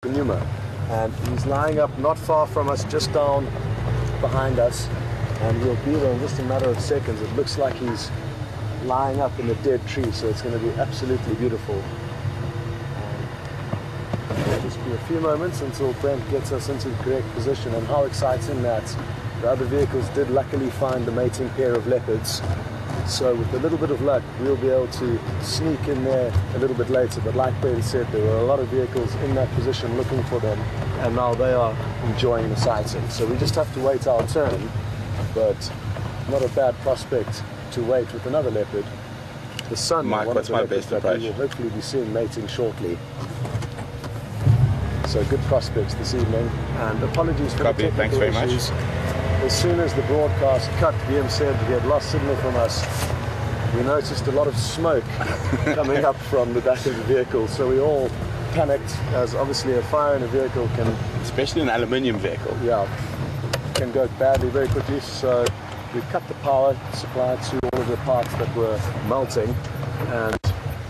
Kunyuma, and he's lying up not far from us, just down behind us, and he'll be there in just a matter of seconds. It looks like he's lying up in a dead tree, so it's going to be absolutely beautiful. It'll just be a few moments until Brent gets us into the correct position, and how exciting that the other vehicles did luckily find the mating pair of leopards. So with a little bit of luck, we'll be able to sneak in there a little bit later. But like Ben said, there were a lot of vehicles in that position looking for them, and now they are enjoying the sighting. So we just have to wait our turn, but not a bad prospect to wait with another leopard. The sun, Mike, one what's of the my best leopards that approach? we will hopefully be seeing mating shortly. So good prospects this evening, and apologies for Copy. the technical Thanks very issues. much. As soon as the broadcast cut, VM said he had lost signal from us. We noticed a lot of smoke coming up from the back of the vehicle, so we all panicked, as obviously a fire in a vehicle can, Especially an aluminium vehicle. can go badly very quickly. So we cut the power supply to all of the parts that were melting, and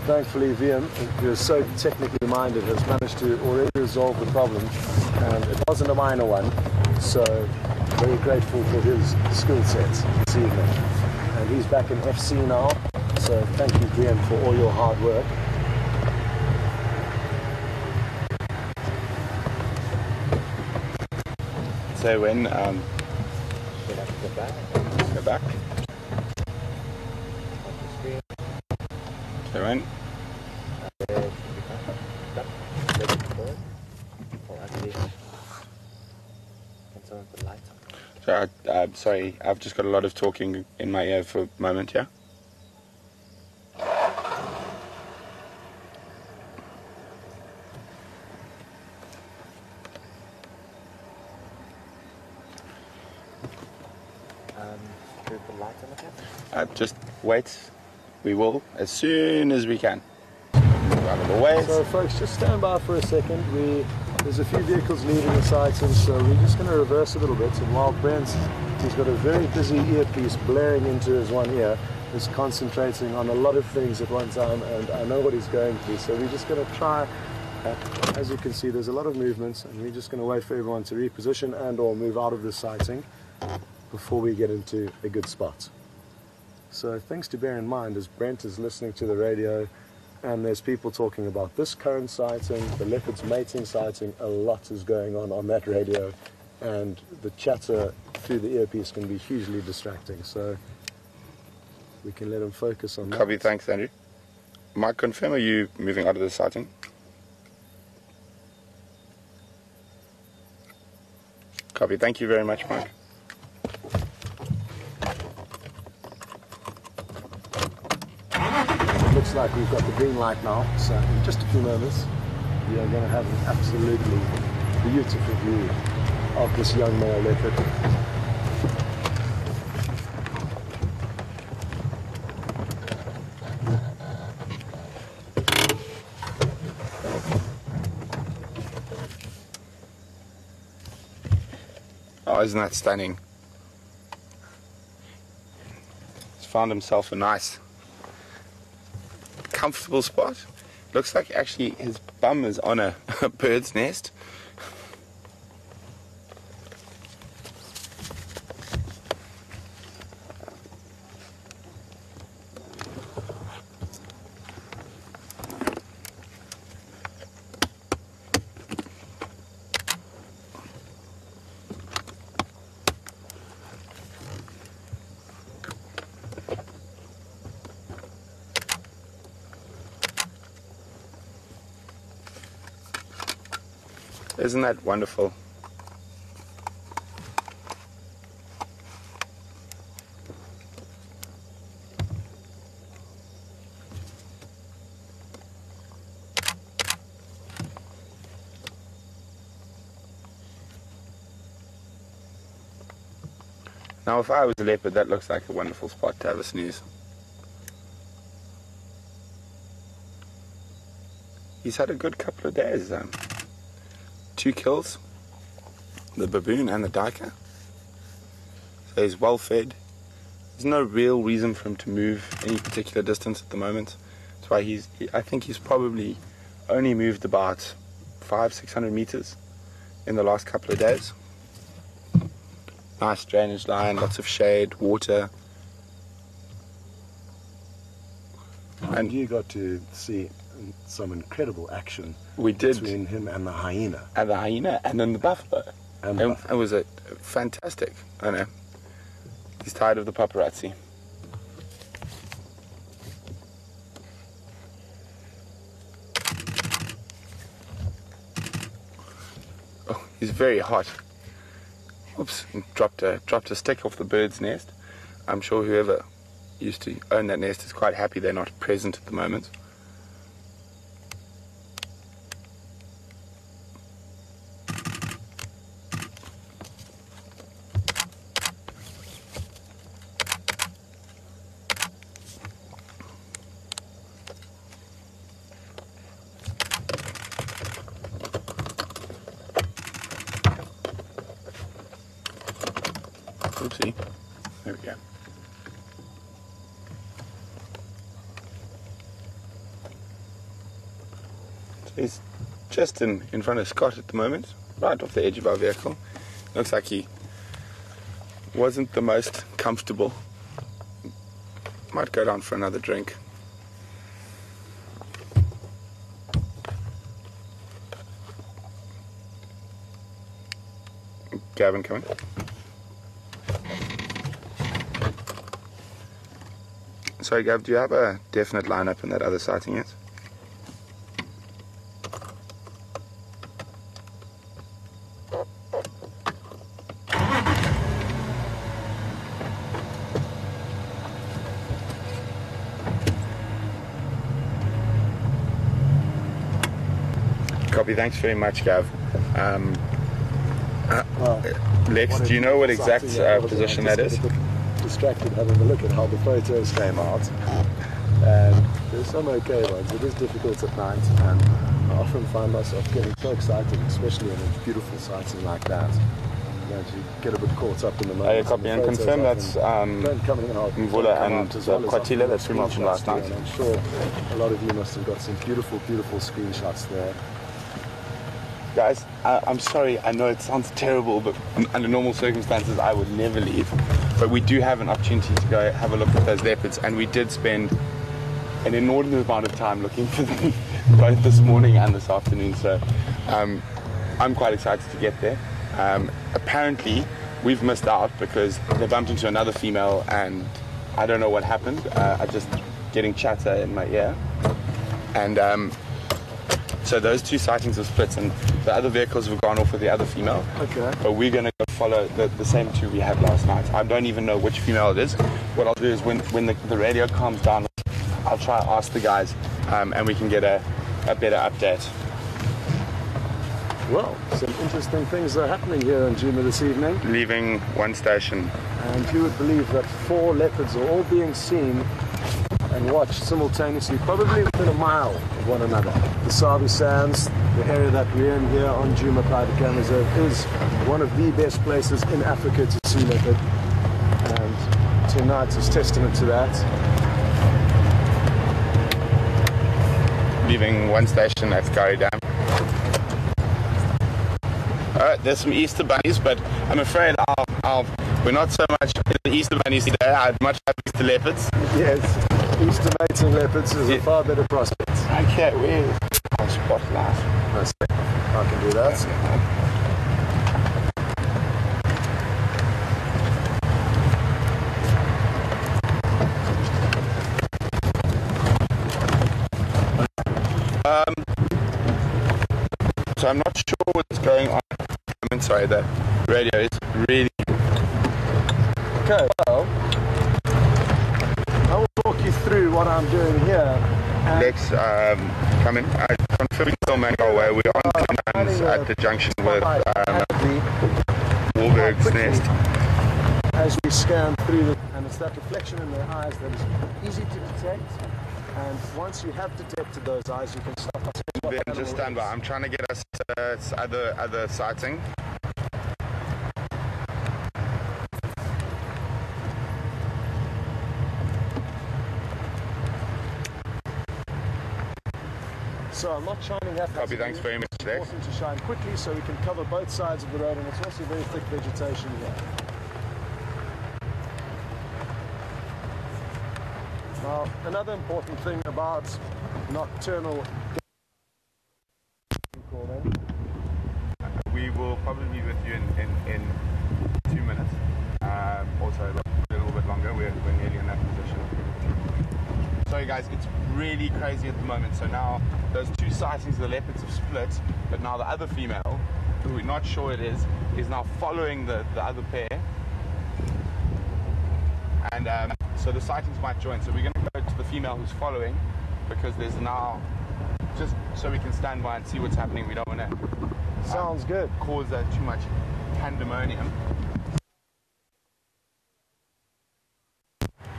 thankfully VM, who is so technically minded, has managed to already resolve the problem, and it wasn't a minor one. So very grateful for his skill set this evening. And he's back in FC now, so thank you, VM, for all your hard work. So when go back. So when so sorry, I've just got a lot of talking in my ear for a moment, yeah? Just wait. We will, as soon as we can. Out of the way. So folks, just stand by for a second. There's a few vehicles leaving the sighting, so we're just going to reverse a little bit. And while Brent, he's got a very busy earpiece blaring into his one ear, is concentrating on a lot of things at one time, and I know what he's going through. So we're just going to try, as you can see, there's a lot of movements, and we're just going to wait for everyone to reposition and or move out of the sighting before we get into a good spot. So things to bear in mind as Brent is listening to the radio, and there's people talking about this current sighting, the leopard's mating sighting. A lot is going on that radio, and the chatter through the earpiece can be hugely distracting. So we can let him focus on that. Copy, thanks, Andrew. Mike, confirm, are you moving out of the sighting? Copy, thank you very much, Mike. Looks like we've got the green light now, so in just a few moments we are going to have an absolutely beautiful view of this young male leopard. Oh, isn't that stunning? He's found himself a nice comfortable spot. Looks like actually his bum is on a bird's nest. Isn't that wonderful? Now, if I was a leopard, that looks like a wonderful spot to have a snooze. He's had a good couple of days. 2 kills, the baboon and the duiker. So he's well fed. There's no real reason for him to move any particular distance at the moment. That's why I think he's probably only moved about 500-600 meters in the last couple of days. Nice drainage line, lots of shade, water. And you got to see some incredible action We did. between him and the hyena. And the hyena, and then the buffalo. And It was a fantastic. I know. He's tired of the paparazzi. Oh, he's very hot. Oops, dropped a stick off the bird's nest. I'm sure whoever used to own that nest is quite happy they're not present at the moment. Oopsie. There we go. So he's just in front of Scott at the moment, right off the edge of our vehicle. Looks like he wasn't the most comfortable. Might go down for another drink. Gavin coming. Sorry, Gav, do you have a definite lineup in that other sighting yet? Copy, thanks very much, Gav. Lex, do you know what exact position that is? Distracted having a look at how the photos came out, and there's some okay ones. It is difficult at night, and I often find myself getting so excited, especially in a beautiful sighting like that, that you get a bit caught up in the moment. Copy and confirm that's Mvula and Kwatile, that's female from last night. And I'm sure a lot of you must have got some beautiful, beautiful screenshots there. Guys, I'm sorry, I know it sounds terrible, but under normal circumstances I would never leave. But we do have an opportunity to go have a look at those leopards, and we did spend an inordinate amount of time looking for them, both this morning and this afternoon, so I'm quite excited to get there. Apparently, we've missed out because they bumped into another female, and I don't know what happened. I just getting chatter in my ear. And so those two sightings are split, and the other vehicles have gone off with the other female. Okay. But we're going to go follow the same two we had last night. I don't even know which female it is. What I'll do is when the radio calms down, I'll try to ask the guys, and we can get a better update. Well, some interesting things are happening here in Juma this evening. Leaving one station. And you would believe that 4 leopards are all being seen and watched simultaneously, probably within a mile of one another. The Sabi Sands, the area that we're in here on Juma Private Game Reserve, is one of the best places in Africa to see leopard. And tonight is testament to that. Leaving one station, that's Gowrie Dam. Alright, there's some Easter bunnies, but I'm afraid we're not so much the Easter bunnies today. I'd much rather Easter leopards. Yes, Easter mating leopards is a far better prospect. Okay, where's our spotlight? I can do that. So I'm not sure what's going on. I'm sorry, the radio is really... Okay, well, I will talk you through what I'm doing here. Lex, come in. Confirming still Mango Way. We're on the runs at the junction with Warburg's Nest. As we scan through, and it's that reflection in their eyes that is easy to detect. And once you have detected those eyes, you can start. Ben, just stand by. I'm trying to get us other sighting. So I'm not shining that. Copy. Thanks very much. important to shine quickly so we can cover both sides of the road, and it's also very thick vegetation here. Now, another important thing about nocturnal, we will probably be with you in 2 minutes. Also a little bit longer. We're nearly in that position. Sorry guys, it's really crazy at the moment. So now those two sightings of the leopards have split, but now the other female, who we're not sure it is now following the other pair. And so the sightings might join. So we're going to go to the female who's following, because there's now, just so we can stand by and see what's happening. We don't want to sounds good. Cause too much pandemonium.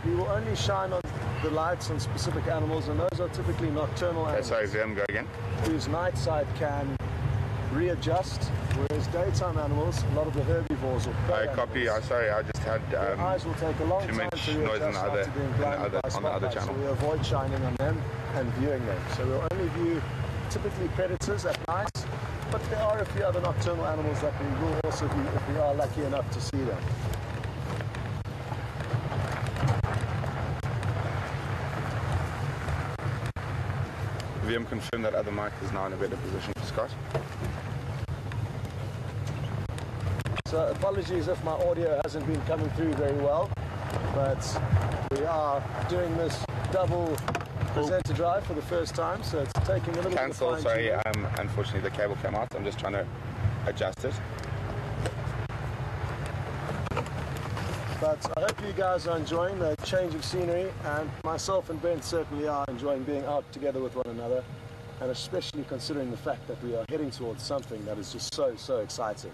We will only shine on the lights on specific animals, and those are typically nocturnal animals. Sorry, go again. Whose night sight can readjust, whereas daytime animals, a lot of the herbivores or prey copy. animals, Sorry, I just had their eyes will take a long too time much to noise readjust after being blinded by on the other spotlights, channel. so we avoid shining on them and viewing them. So we'll only view typically predators at night, but there are a few other nocturnal animals that we will also view if we are lucky enough to see them. VM confirmed that other mic is now in a better position for Scott. So apologies if my audio hasn't been coming through very well, but we are doing this double presenter drive for the first time, so it's taking a little bit of time. Sorry, unfortunately the cable came out. I'm just trying to adjust it. But I hope you guys are enjoying the change of scenery, and myself and Brent certainly are enjoying being out together with one another, and especially considering the fact that we are heading towards something that is just so exciting.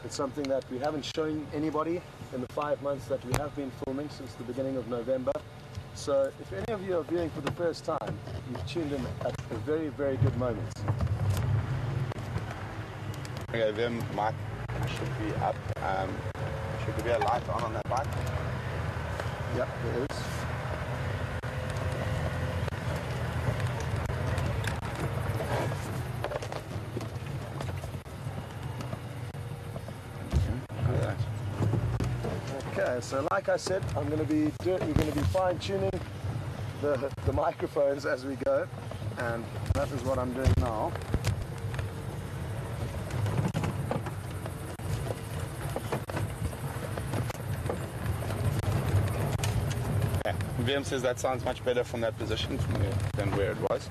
It's something that we haven't shown anybody in the 5 months that we have been filming since the beginning of November. So if any of you are viewing for the first time, you've tuned in at a very good moment. Okay, the mic should be up. Should there be a light on that bike? Yep, there is. Okay, so like I said, we're going to be fine-tuning the microphones as we go, and that is what I'm doing now. VM says that sounds much better from that position than where it was.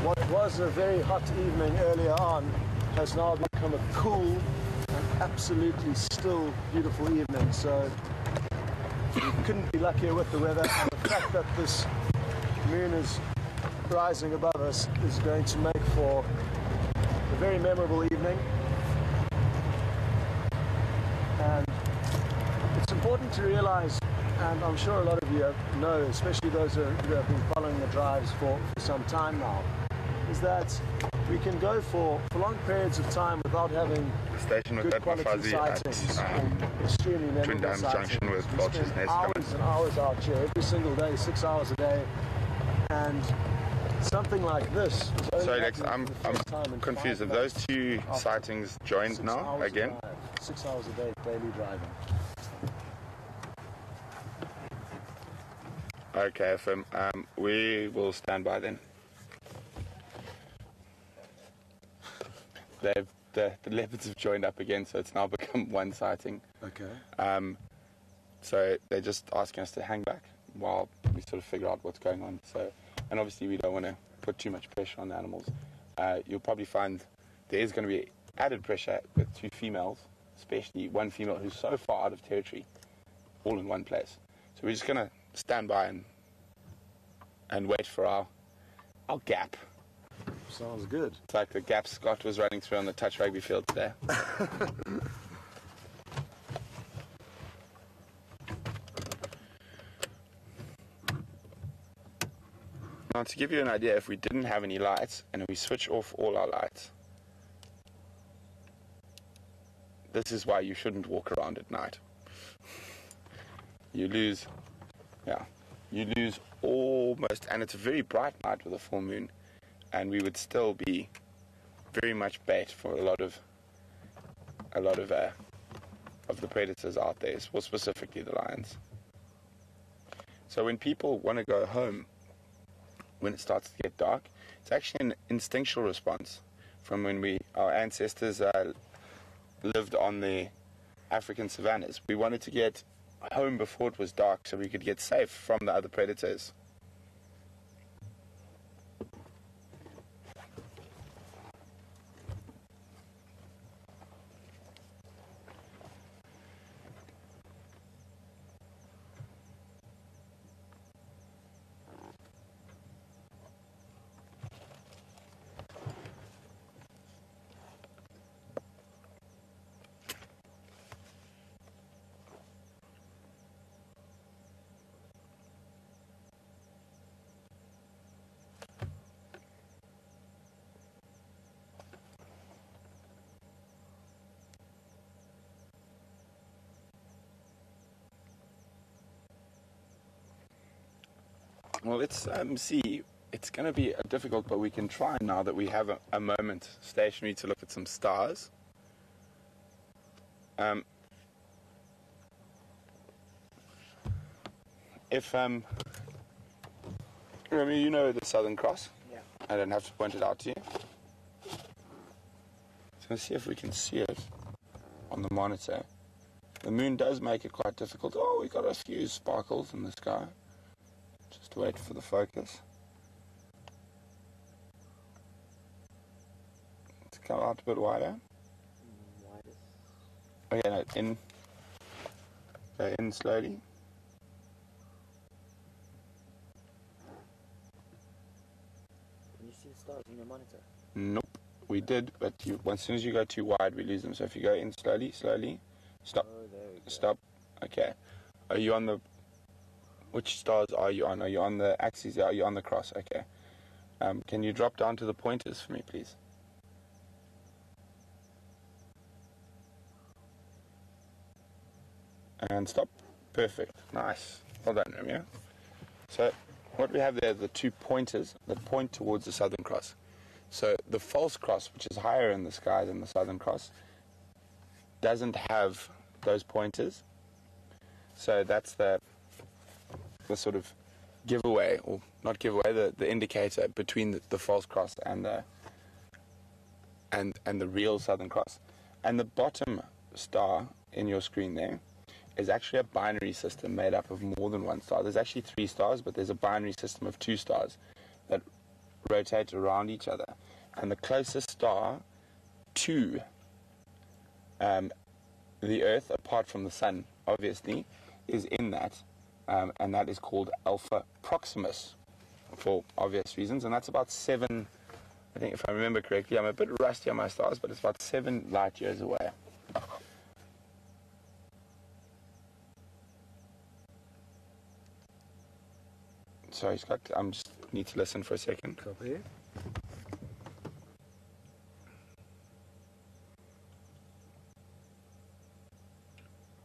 What was a very hot evening earlier on has now become a cool and absolutely still beautiful evening. So we couldn't be luckier with the weather, and the fact that this moon is rising above us is going to make for a very memorable evening. And it's important to realize, and I'm sure a lot of you know, especially those who have been following the drives for some time now, is that we can go for long periods of time without having station with good that quality fuzzy sightings, at extremely memorable Twin Dams sightings. Junction with We Vulture's spend Nest hours and hours out here every single day, 6 hours a day, and something like this. Sorry, Lex, I'm confused. Have those two sightings joined now again? 6 hours a day daily driving. Okay, FM. We will stand by then. The leopards have joined up again, so it's now become one sighting. Okay. So they're just asking us to hang back while we sort of figure out what's going on. So, and obviously we don't want to put too much pressure on the animals. You'll probably find there is going to be added pressure with two females, especially one female who's so far out of territory, all in one place. So we're just going to stand by and wait for our gap. Sounds good. It's like the gap Scott was running through on the touch rugby field today. Now, to give you an idea, if we didn't have any lights and we switch off all our lights, this is why you shouldn't walk around at night. You lose almost, and it's a very bright night with a full moon, and we would still be very much bait for a lot of the predators out there, well, specifically the lions. So when people want to go home when it starts to get dark, it's actually an instinctual response from when our ancestors lived on the African savannas. We wanted to get home before it was dark so we could get safe from the other predators. Well, let's see. It's going to be difficult, but we can try now that we have a moment stationary to look at some stars. Remember, you know the Southern Cross? Yeah. I don't have to point it out to you. So let's see if we can see it on the monitor. The moon does make it quite difficult. Oh, we got a few sparkles in the sky. Just wait for the focus. Let's come out a bit wider. Widest. Okay, no, in. Go in slowly. Can you see the stars on your monitor? Nope, we did, but as soon as you go too wide, we lose them. So if you go in slowly, stop, Oh, there we go. stop. Okay, are you on the? Which stars are you on? Are you on the axis? Are you on the cross? Okay. Can you drop down to the pointers for me, please? And stop. Perfect. Nice. Well done, Romeo. So what we have there are the two pointers that point towards the Southern Cross. So the false cross, which is higher in the sky than the Southern Cross, doesn't have those pointers. So that's the sort of giveaway, or not giveaway, the indicator between the false cross and the real Southern Cross. And the bottom star in your screen there is actually a binary system made up of more than one star. There's actually 3 stars, but there's a binary system of 2 stars that rotate around each other. And the closest star to the Earth, apart from the Sun, obviously, is in that. And that is called Alpha Proximus, for obvious reasons. And that's about 7, I think if I remember correctly, I'm a bit rusty on my stars, but it's about 7 light years away. Sorry, Scott, I just need to listen for a second. Copy.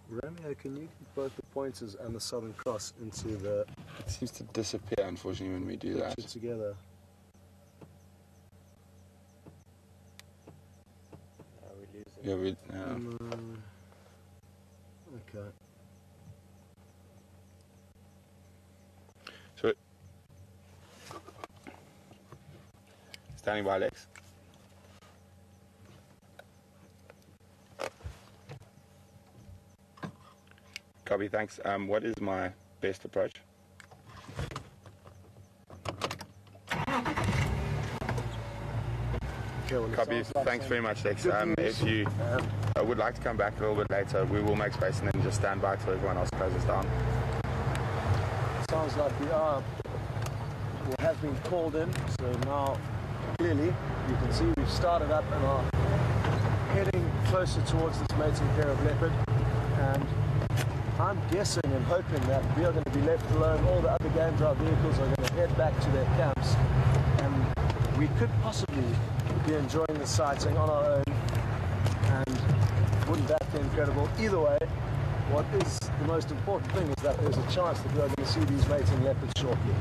Romeo, can you get both the pointers and the Southern Cross into the It seems to disappear, unfortunately, when we do that. picture together? We lose it. Yeah, Okay. So, standing by, Alex. Copy, thanks. What is my best approach? Okay, well, it Copy, sounds like thanks some very much, Lex. good news. If you would like to come back a little bit later, we will make space and then just stand by till everyone else closes down. Sounds like we have been called in, so now clearly you can see we've started up and are heading closer towards this mating pair of leopard, and I'm guessing and hoping that we are going to be left alone. All the other game drive vehicles are going to head back to their camps, and we could possibly be enjoying the sighting on our own and Wouldn't that be incredible? Either way, what is the most important thing is that there's a chance that we are going to see these mating leopards shortly.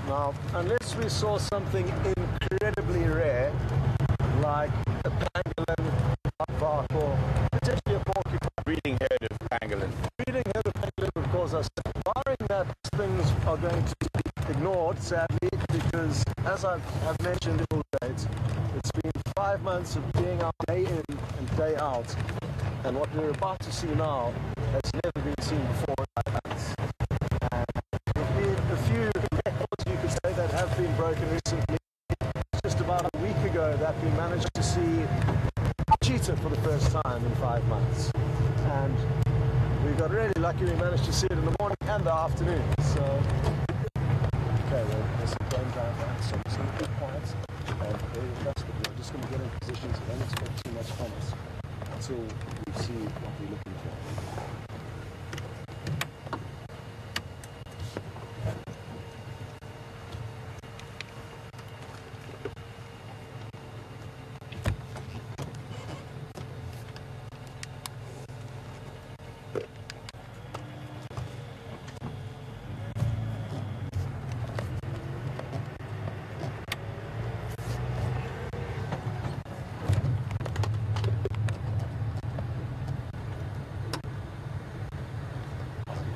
Now, unless we saw something incredibly rare, like a pangolin, buckbark, or potentially a porcupine, Breeding herd of pangolin. breeding herd of pangolin would cause us, barring that things are going to be ignored, sadly, because as I've mentioned in all dates, it's been 5 months of being out day in and day out, and what we're about to see now has never been seen before in 5 months. And there have been a few records, you could say, that have been broken recently. Just about a week ago that we managed to see a cheetah for the first time in 5 months. And we got really lucky, we managed to see it in the morning and the afternoon. So, okay, well, there's some game down there, so I'm just going to be quiet and very fast, but we're just going to get in position so don't expect too much from us until we see what we're looking for.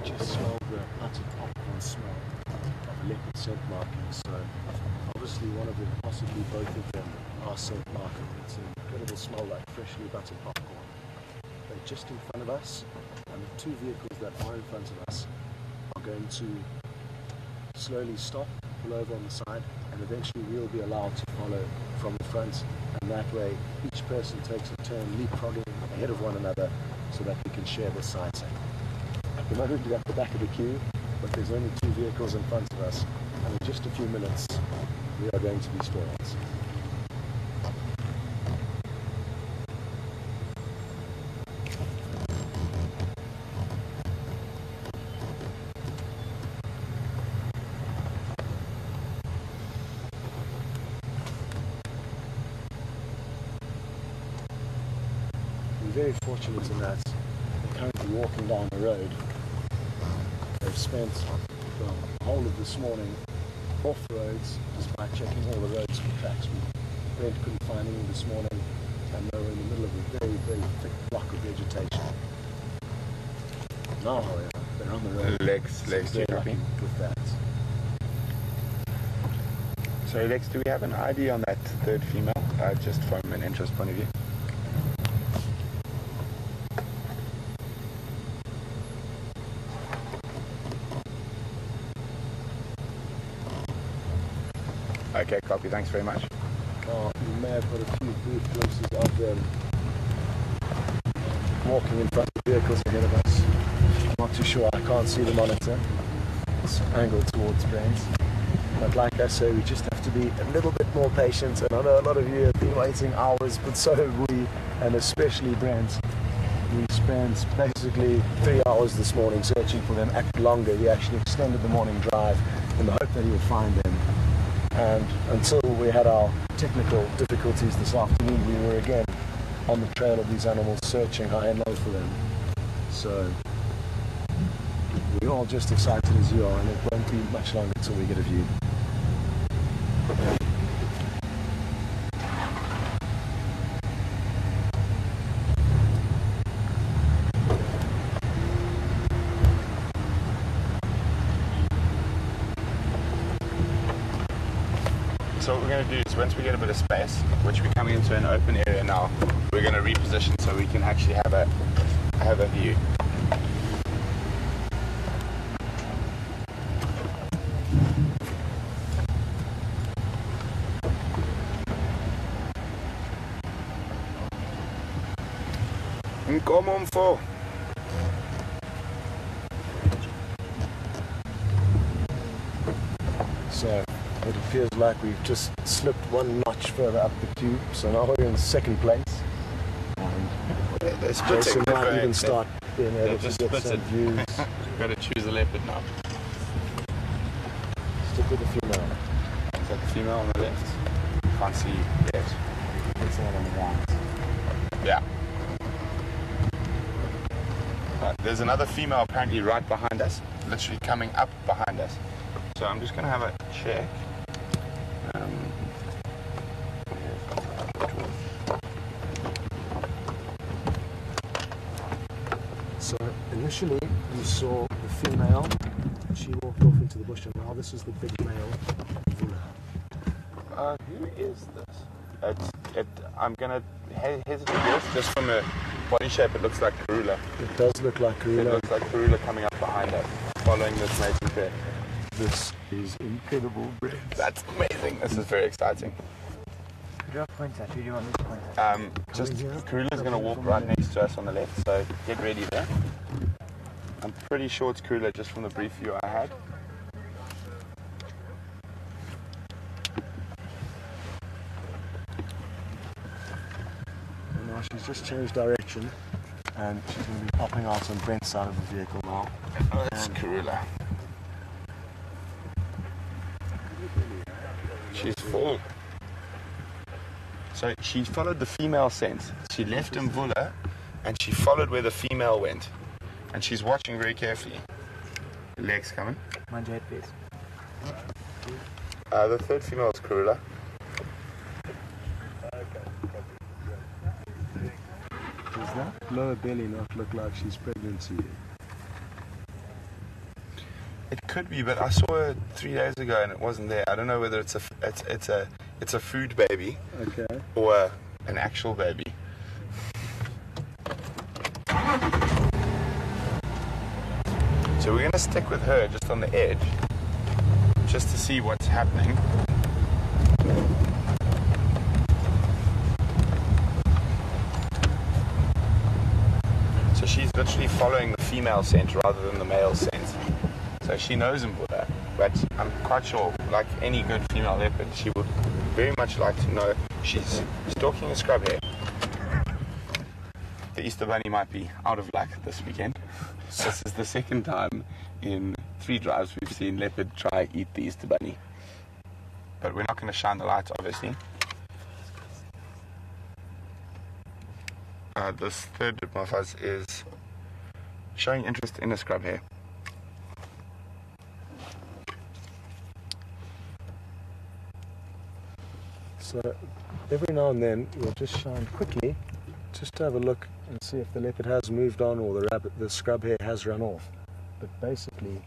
Just smell the utter popcorn smell of leopard scent markings. So obviously one of them, possibly both of them, are scent marking. It's an incredible smell like freshly buttered popcorn. They're just in front of us, and the two vehicles that are in front of us are going to slowly stop, pull over on the side, and eventually we'll be allowed to follow from the front, and that way each person takes a turn leapfrogging ahead of one another so that we can share the sighting. At the moment we're at the back of the queue, but there's only two vehicles in front of us, and in just a few minutes we are going to be spoiled. We're very fortunate in that we're currently walking down the road. They've spent the whole of this morning off the roads, despite checking all the roads for tracks. Brent couldn't find any this morning, and they were in the middle of a very, very thick block of vegetation. Now, however, they're on the road. Lex, Very you're lucky talking. with that. So Lex, do we have an ID on that third female, just from an interest point of view? Okay, copy. Thanks very much. You may have got a few brief glimpses of them walking in front of vehicles ahead of us. I'm not too sure, I can't see the monitor. It's angled towards Brent. But like I say, we just have to be a little bit more patient, and I know a lot of you have been waiting hours, but so have we, and especially Brent. We spent basically 3 hours this morning searching for them, actually longer. He actually extended the morning drive in the hope that he would find them. And until we had our technical difficulties this afternoon, we were again on the trail of these animals, searching high and low for them. So we're all just excited as you are, and it won't be much longer until we get a view. So what we're going to do is, once we get a bit of space, which we're coming into an open area now, we're going to reposition so we can actually have a view. Nkomo mfo. So it appears like we've just slipped one notch further up the tube. So now we're in second place. They're Jason splitting. might even start being able to just get split some it. views. Got to choose a leopard now. Stick with the female. Is that the female on the left? Can't see yet. It's all on the ground. Yeah. Right, there's another female apparently right behind us, literally coming up behind us. So I'm just going to have a check. So initially you saw the female, she walked off into the bush, and now this is the big male, Mvula. Who is this? I'm going to hesitate this. Just from a body shape, it looks like Karula. It does look like It Karula. looks like Karula coming up behind us, following this mating pair. This is incredible, Brent. That's amazing. This is very exciting. Who do I point at? Who do you want me to point at? Just Karula's going to walk right next to us on the left, so get ready there. I'm pretty sure it's Karula just from the brief view I had. And now she's just changed direction, and she's going to be popping out on Brent's side of the vehicle now. Oh, that's Karula. She's full. So she followed the female scent. She left Mvula and she followed where the female went. And she's watching very carefully. The legs coming. Mind your head, please. The third female is Karula. Does that lower belly not look like she's pregnant to you? It could be, but I saw her 3 days ago and it wasn't there. I don't know whether it's a food baby Okay. or an actual baby. So we're going to stick with her just on the edge, just to see what's happening. So she's literally following the female scent rather than the male scent. So she knows Mvula, but I'm quite sure, like any good female leopard, she would very much like to know she's stalking a scrub hare. The Easter Bunny might be out of luck this weekend. This is the second time in 3 drives we've seen leopard try eat the Easter Bunny. But we're not going to shine the light, obviously. This third Mofaz is showing interest in a scrub hare. So every now and then we'll just shine quickly, just to have a look and see if the leopard has moved on or the scrub hare has run off. But basically,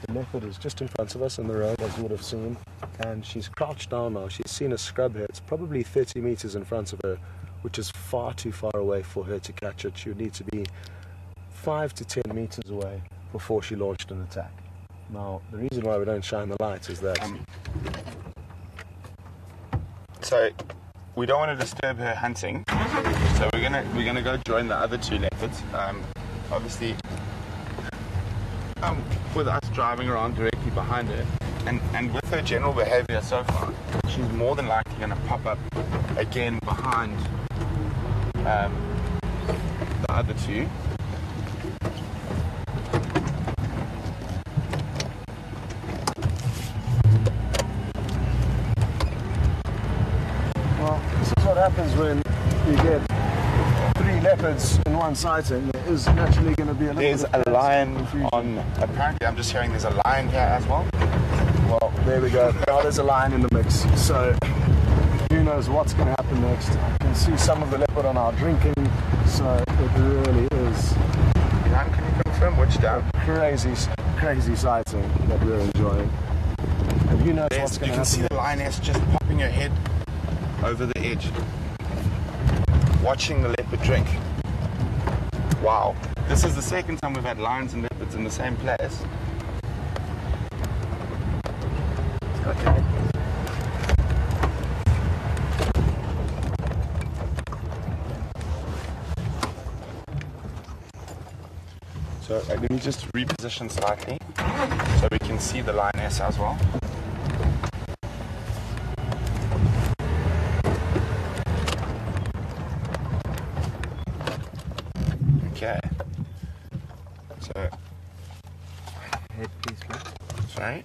the leopard is just in front of us in the road, as you would have seen, and she's crouched down now. She's seen a scrub hare. It's probably 30 meters in front of her, which is far too far away for her to catch it. She would need to be 5 to 10 meters away before she launched an attack. Now, the reason why we don't shine the light is that So we don't want to disturb her hunting. So we're gonna go join the other 2 leopards. Obviously, with us driving around directly behind her, and with her general behavior so far, she's more than likely going to pop up again behind the other 2. Well, this is what happens when you get 3 leopards in one sighting. There is naturally going to be a little There's bit of a lion confusion. on. Apparently, I'm just hearing there's a lion here as well. Well, there we go. Now there's a lion in the mix. So who knows what's going to happen next. I can see some of the leopard on our drinking. So it really is Dan, can you confirm which down? crazy sighting that we're enjoying. And who knows what's going You to can see happen. the lioness just popping her head over the edge, watching the leopard drink. Wow. This is the second time we've had lions and leopards in the same place. So let me just reposition slightly so we can see the lioness as well. please, Brent. Sorry.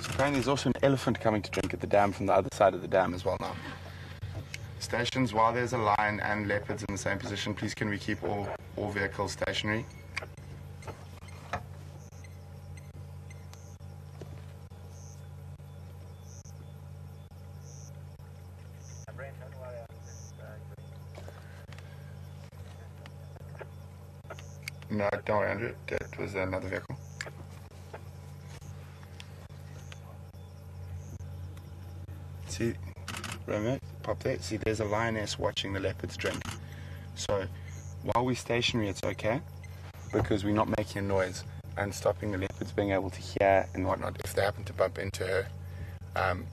Apparently there's also an elephant coming to drink at the dam from the other side of the dam as well now. Stations, while there's a lion and leopards in the same position, please can we keep all vehicles stationary? No, don't worry, Andrew. That was another vehicle. See, Remo, pop there. See, there's a lioness watching the leopards drink. So, while we're stationary, it's okay, because we're not making a noise and stopping the leopards being able to hear and whatnot if they happen to bump into her.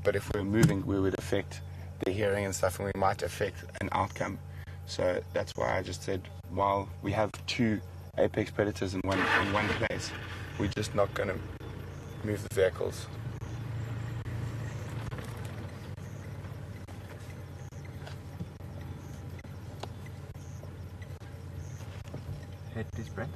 But if we're moving, we would affect their hearing and stuff, and we might affect an outcome. So that's why I just said, while we have two apex predators in one place, we're just not going to move the vehicles. Head, please, Brent.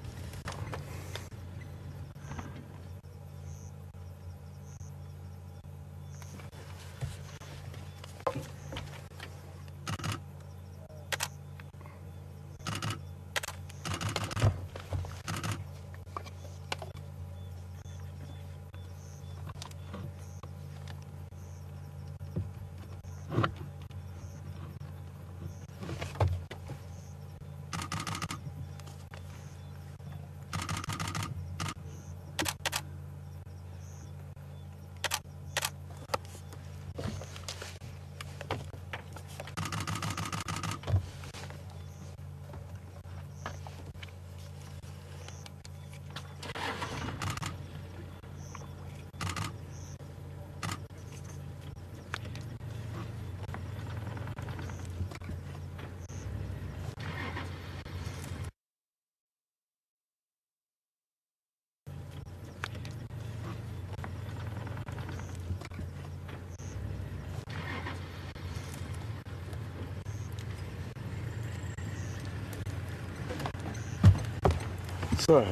So,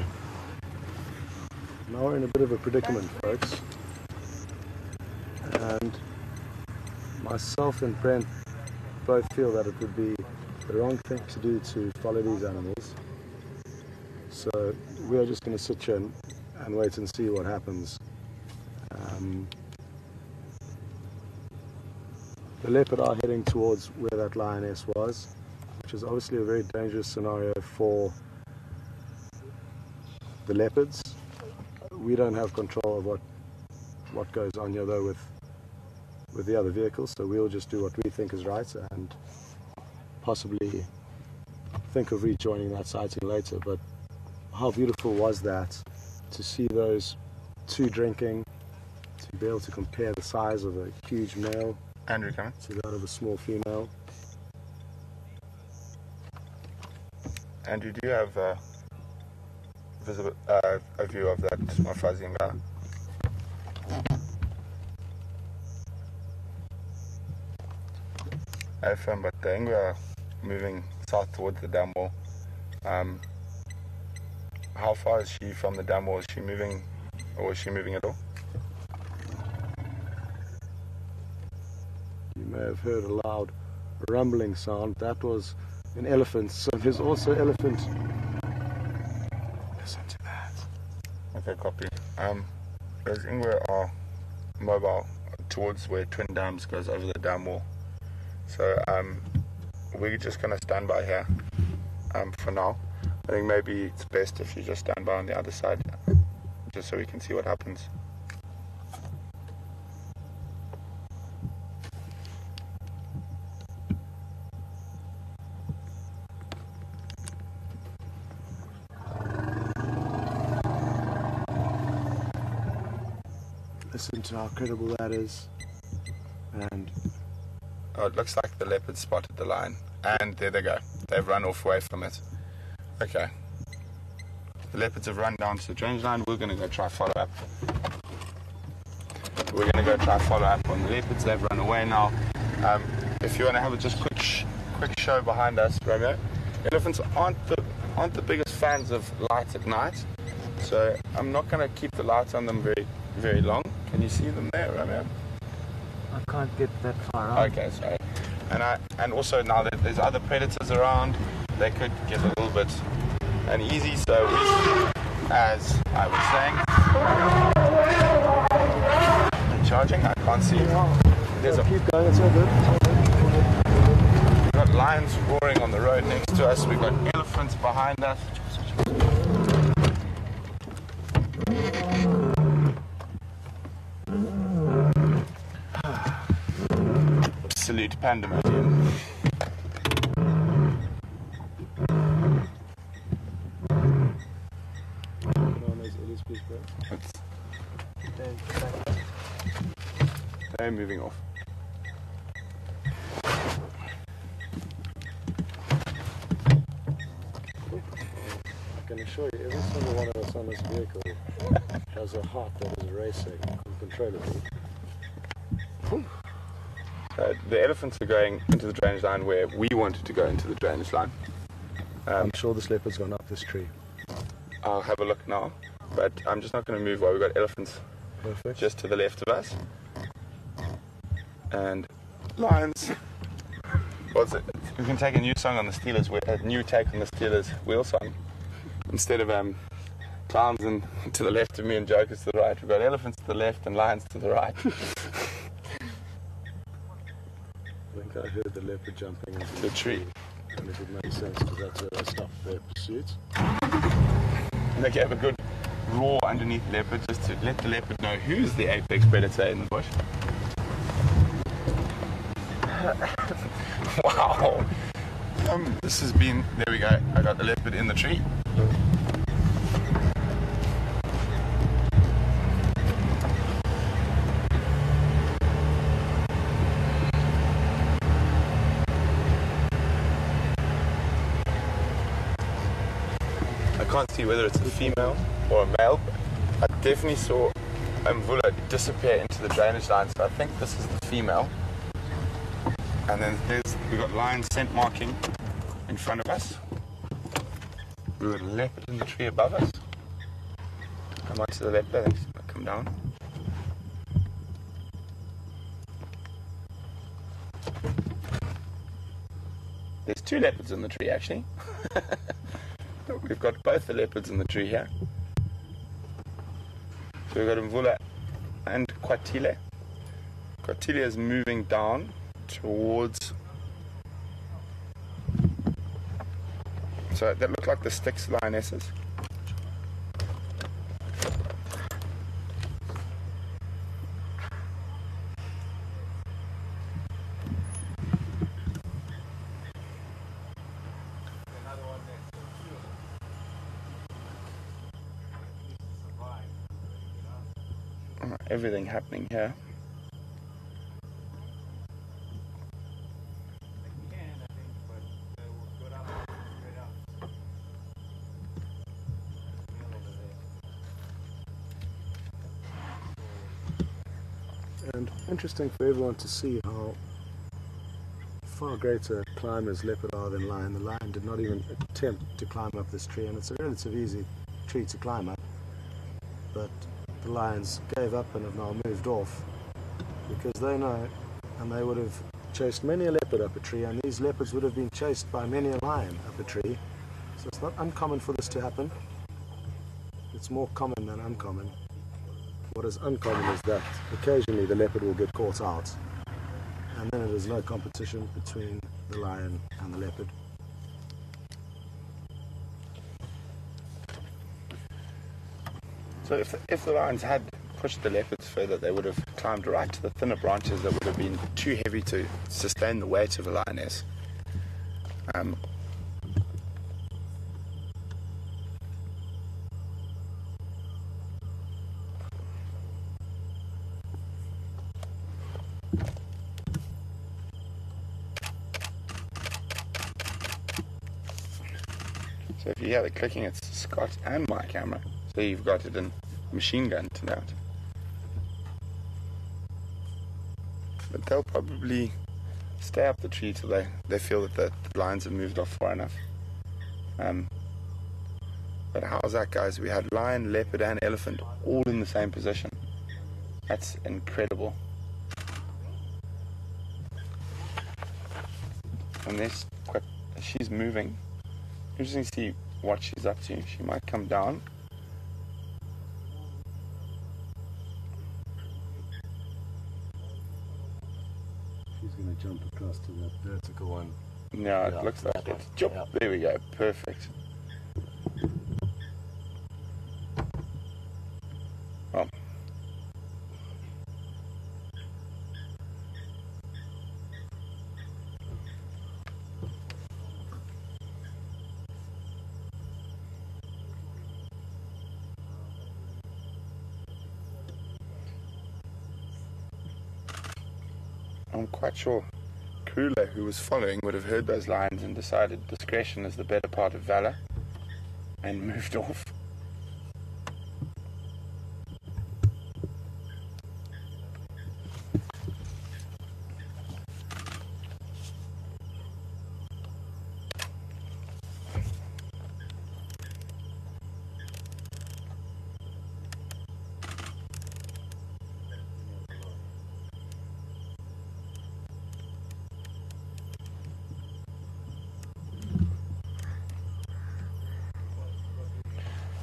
now we're in a bit of a predicament, folks, and myself and Brent both feel that it would be the wrong thing to do to follow these animals. So we are just going to sit here and wait and see what happens. The leopard are heading towards where that lioness was, which is obviously a very dangerous scenario for the leopards. We don't have control of what goes on here though with the other vehicles, so we'll just do what we think is right and possibly think of rejoining that sighting later. But how beautiful was that to see those two drinking, to be able to compare the size of a huge male Andrew, coming to that of a small female. Andrew, do you have a view of that Mvula and Kwatile? FM, but the Mvula are moving south towards the dam wall. How far is she from the dam wall? Is she moving, or is she moving at all? You may have heard a loud rumbling sound. That was an elephant. So there's also elephant. Listen to that. Okay, copy. Those Mvula are mobile towards where Twin Dams goes over the dam wall. So we're just gonna stand by here for now. I think maybe it's best if you just stand by on the other side, just so we can see what happens. Listen to how credible that is. And oh, it looks like the leopard spotted the lion, and there they go. They've run off away from it. Okay. The leopards have run down to the drainage line. We're going to go try follow up. We're going to go try follow up on the leopards. They've run away now. If you want to have a just quick show behind us, Romeo. Elephants aren't the biggest fans of light at night, so I'm not going to keep the lights on them very long. Can you see them there, Romeo? I can't get that far out. Okay, sorry. And also now that there's other predators around, they could get a little bit uneasy. So as I was saying, they're charging. I can't see. There's keep going. It's all good. We've got lions roaring on the road next to us. We've got elephants behind us. Absolute pandemonium. They're moving off. I can assure you, every single one of us on this vehicle has a heart that is racing uncontrollably. The elephants are going into the drainage line where we wanted to go into the drainage line. I'm sure this leopard's gone up this tree. I'll have a look now, but I'm just not going to move while we've got elephants just to the left of us. And lions. What's it? We can take a new song on the Steelers, a new take on the Steelers wheel song. Instead of clowns and to the left of me and jokers to the right, we've got elephants to the left and lions to the right. I think I heard the leopard jumping into the tree. And it would make sense because that's where they stopped their pursuit. And they gave a good roar underneath the leopard just to let the leopard know who's the apex predator in the bush. Wow. This has been, there we go, I got the leopard in the tree. I can't see whether it's a female or a male, but I definitely saw Mvula disappear into the drainage line, so I think this is the female. And then we've got lion scent marking in front of us. We've got a leopard in the tree above us. Come on to the leopard, and come down. There's two leopards in the tree actually. We've got both the leopards in the tree here. So we've got Mvula and Kwatile. Kwatile is moving down towards, so that look like the Styx lionesses. Everything happening here. And interesting for everyone to see how far greater climbers leopard are than lion. The lion did not even attempt to climb up this tree, and it's a relatively easy tree to climb up. But the lions gave up and have now moved off because they know, and they would have chased many a leopard up a tree, and these leopards would have been chased by many a lion up a tree. So it's not uncommon for this to happen. It's more common than uncommon. What is uncommon is that occasionally the leopard will get caught out, and then it is no competition between the lion and the leopard. So if the lions had pushed the leopards further, they would have climbed right to the thinner branches that would have been too heavy to sustain the weight of a lioness. So if you hear the clicking, it's Scott and my camera. So you've got it in machine gun tonight. But they'll probably stay up the tree till they feel that the lions have moved off far enough. But how's that, guys? We had lion, leopard and elephant all in the same position. That's incredible. And she's moving. Interesting to see what she's up to. She might come down. She's going to jump across to that vertical one. No, it looks like it. Jump. Yeah. There we go. Perfect. Well. I'm quite sure Karula, who was following, would have heard those lions and decided discretion is the better part of valor and moved off.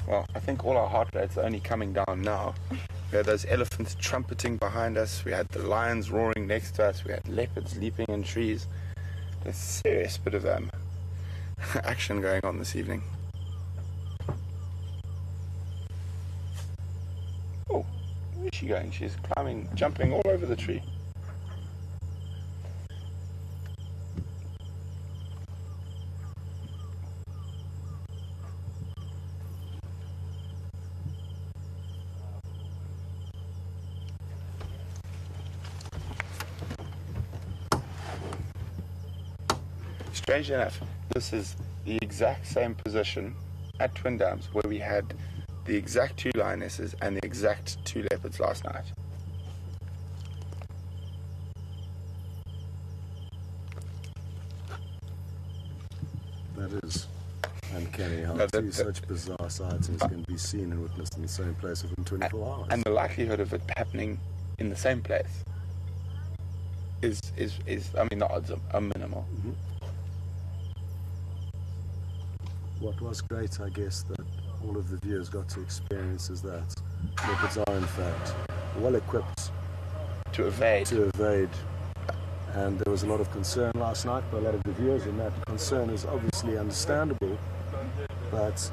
Well, I think all our heart rates are only coming down now. We had those elephants trumpeting behind us. We had the lions roaring next to us. We had leopards leaping in trees. There's a serious bit of action going on this evening. Oh, where's she going? She's climbing, jumping all over the tree. Strange enough, this is the exact same position at Twin Dams where we had the exact 2 lionesses and the exact 2 leopards last night. That is uncanny how two such bizarre sightings can be seen and witnessed in the same place within 24 hours. And the likelihood of it happening in the same place is I mean, the odds are minimal. Mm-hmm. What was great, I guess, that all of the viewers got to experience is that leopards are, in fact, well equipped to evade. And there was a lot of concern last night by a lot of the viewers, and that concern is obviously understandable. But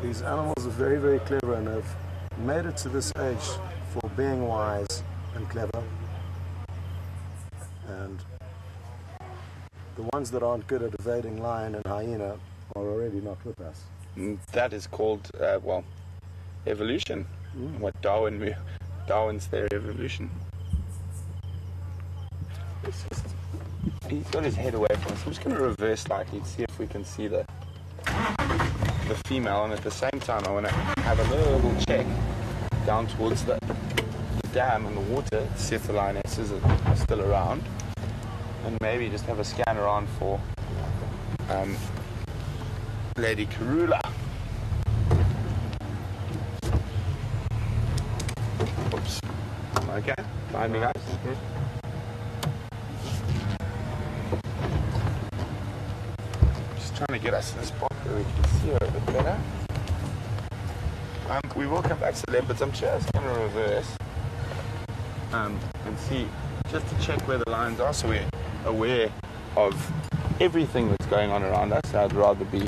these animals are very, very clever and have made it to this age for being wise and clever. And the ones that aren't good at evading lion and hyena are already not with us. That is called, evolution. What Darwin's theory of evolution. He's got his head away from us. I'm just going to reverse slightly to see if we can see the female, and at the same time I want to have a little check down towards the dam and the water to see if the lionesses are still around, and maybe just have a scan around for Lady Karula. Oops. Okay, find me, guys. Just trying to get us in a spot where we can see her a bit better. We will come back to the leopards. I'm just going to reverse and see, just to check where the lions are, so we're aware of everything that's going on around us. I'd rather be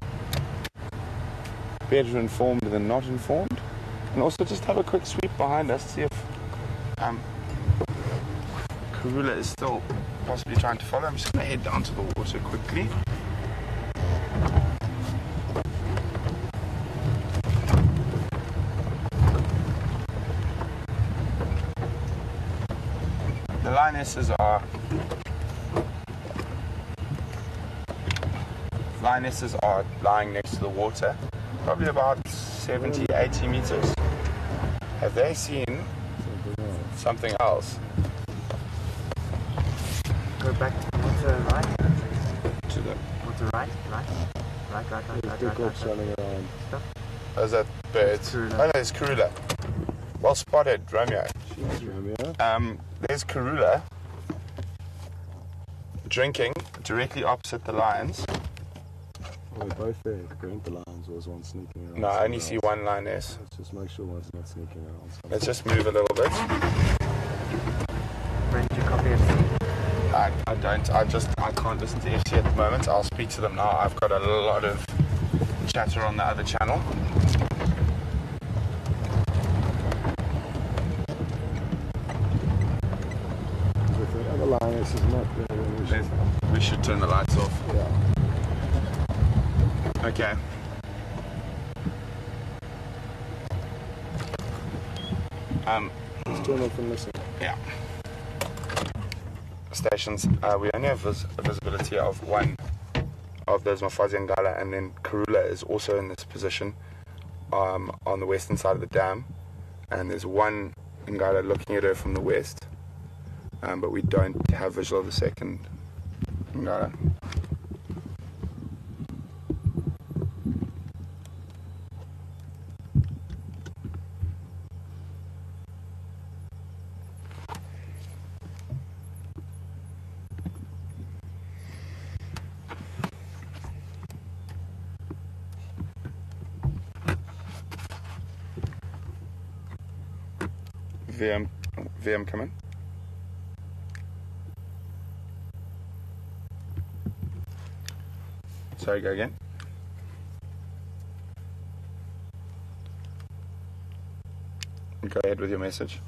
better informed than not informed. And also just have a quick sweep behind us, see if Karula is still possibly trying to follow. I'm just going to head down to the water quickly. The lionesses are lying next to the water, probably about 70, 80 meters. Have they seen something else? Go back to the right. To the... What's the right? Right. Running around. Stop. Oh, is that birds? Oh no, it's Karula. Well spotted, Romeo. There's Karula drinking directly opposite the lions. We're both there. Brent the lions was one sneaking around. No, I only see one lioness. Let's just make sure one's not sneaking around. Let's just move a little bit. Brent, you copy FC? I don't. I can't listen to FC at the moment. I'll speak to them now. I've got a lot of chatter on the other channel. If the other lioness is not there, we should turn the lights off. Yeah. Okay. Let's turn off and listen. Yeah. Stations. We only have visibility of one of those Mvula and Kwatile, and then Karula is also in this position on the western side of the dam, and there's one Kwatile looking at her from the west, but we don't have visual of the second Kwatile. VM come in. Sorry, go again. Go ahead with your message.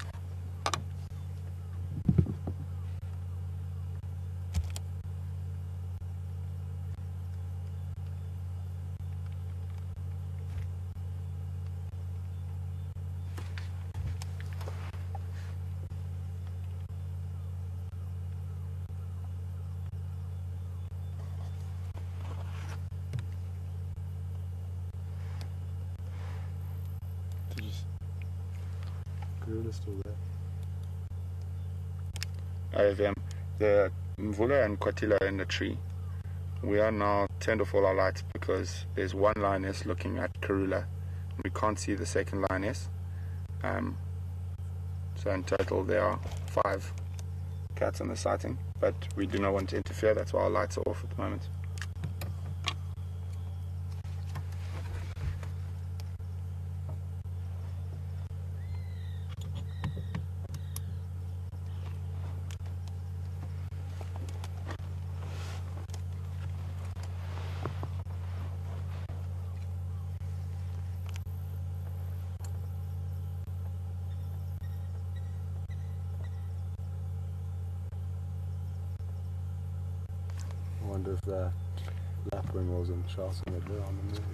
Karula's still there. The Mvula and Kwatile are in the tree. We are now turned off all our lights because there's one lioness looking at Karula. We can't see the second lioness. So in total there are 5 cats in the sighting, but we do not want to interfere. That's why our lights are off at the moment. I wonder if that lapwing wasn't shouting at her on the move.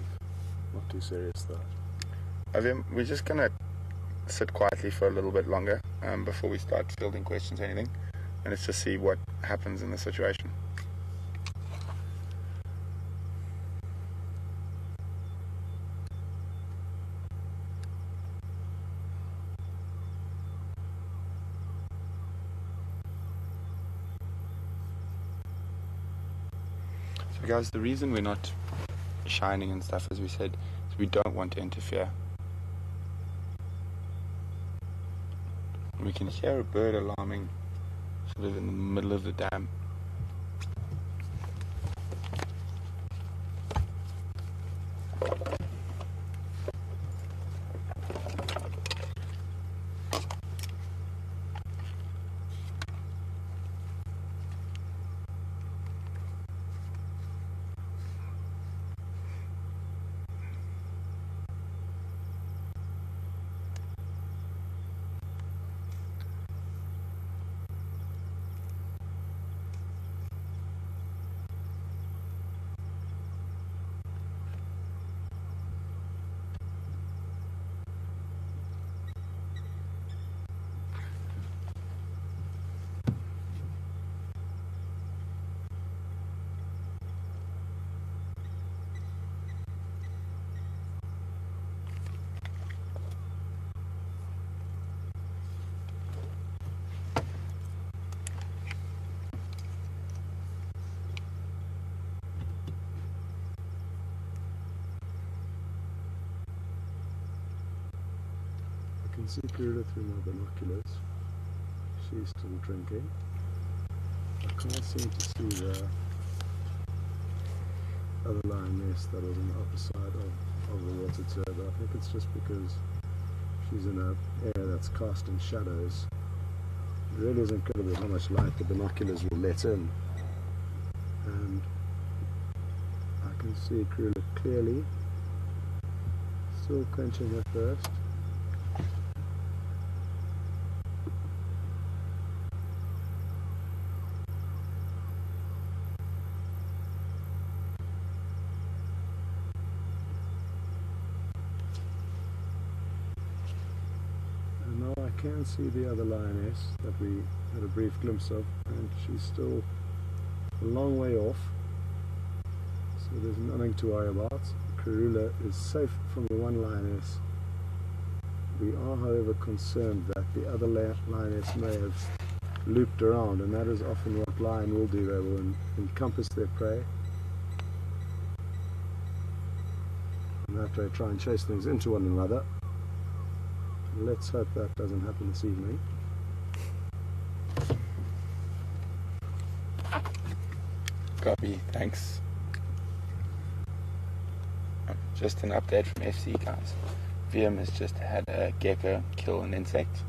Not too serious though. We're just going to sit quietly for a little bit longer before we start fielding questions or anything, and let's just see what happens in the situation. So guys, the reason we're not shining and stuff, as we said, is we don't want to interfere. We can hear a bird alarming sort of in the middle of the dam. can see Karula through my binoculars. She's still drinking. I can't seem to see the other lioness that was on the upper side of the water tour, but I think it's just because she's in an area that's cast in shadows. It really is incredible how much light the binoculars will let in. And I can see Karula clearly, still quenching her thirst. And now I can see the other lioness that we had a brief glimpse of, and she's still a long way off, so there's nothing to worry about. Karula is safe from the one lioness. We are, however, concerned that the other lioness may have looped around, and that is often what lion will do. They will encompass their prey, and that way try and chase things into one another. Let's hope that doesn't happen this evening. Copy, thanks. Just an update from FC, guys. VM has just had a gecko kill an insect.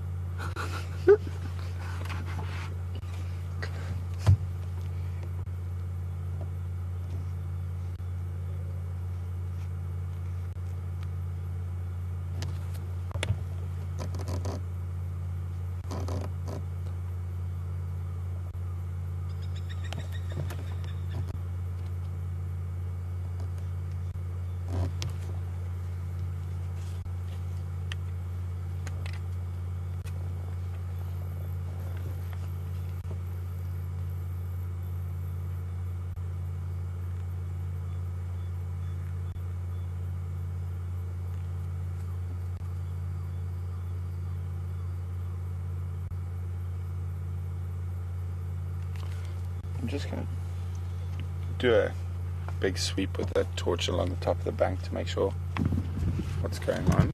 I'm just going to do a big sweep with the torch along the top of the bank to make sure what's going on.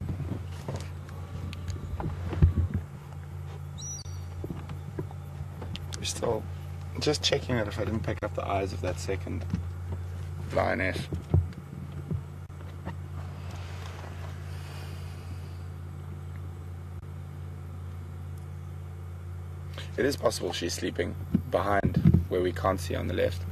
We're still just checking that if I didn't pick up the eyes of that second lioness. It is possible she's sleeping behind where we can't see on the left.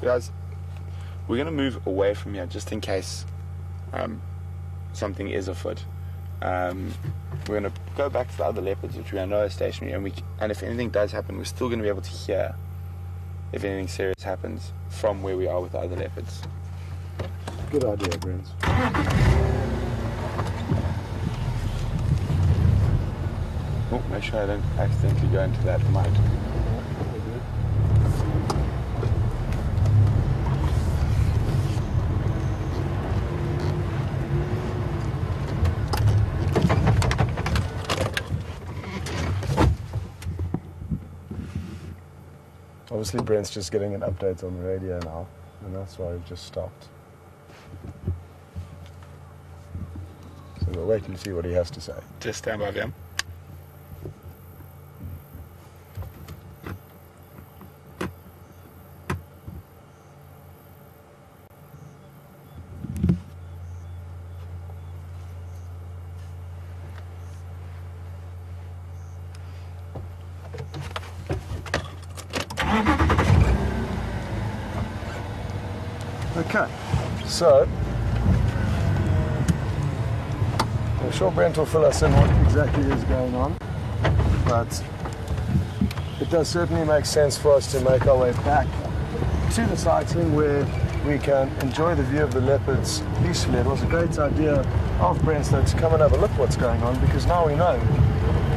Guys, we're going to move away from here just in case something is afoot. We're going to go back to the other leopards, which we know are stationary, and if anything does happen, we're still going to be able to hear if anything serious happens from where we are with the other leopards. Good idea, Brent. Oh, make sure I don't accidentally go into that mud. Obviously Brent's just getting an update on the radio now, and that's why we've just stopped. So we'll wait and see what he has to say. Just stand by, Liam. Okay, so I'm sure Brent will fill us in what exactly is going on, but it does certainly make sense for us to make our way back to the sighting where we can enjoy the view of the leopards peacefully. It was a great idea of Brent's though to come and have a look what's going on, because now we know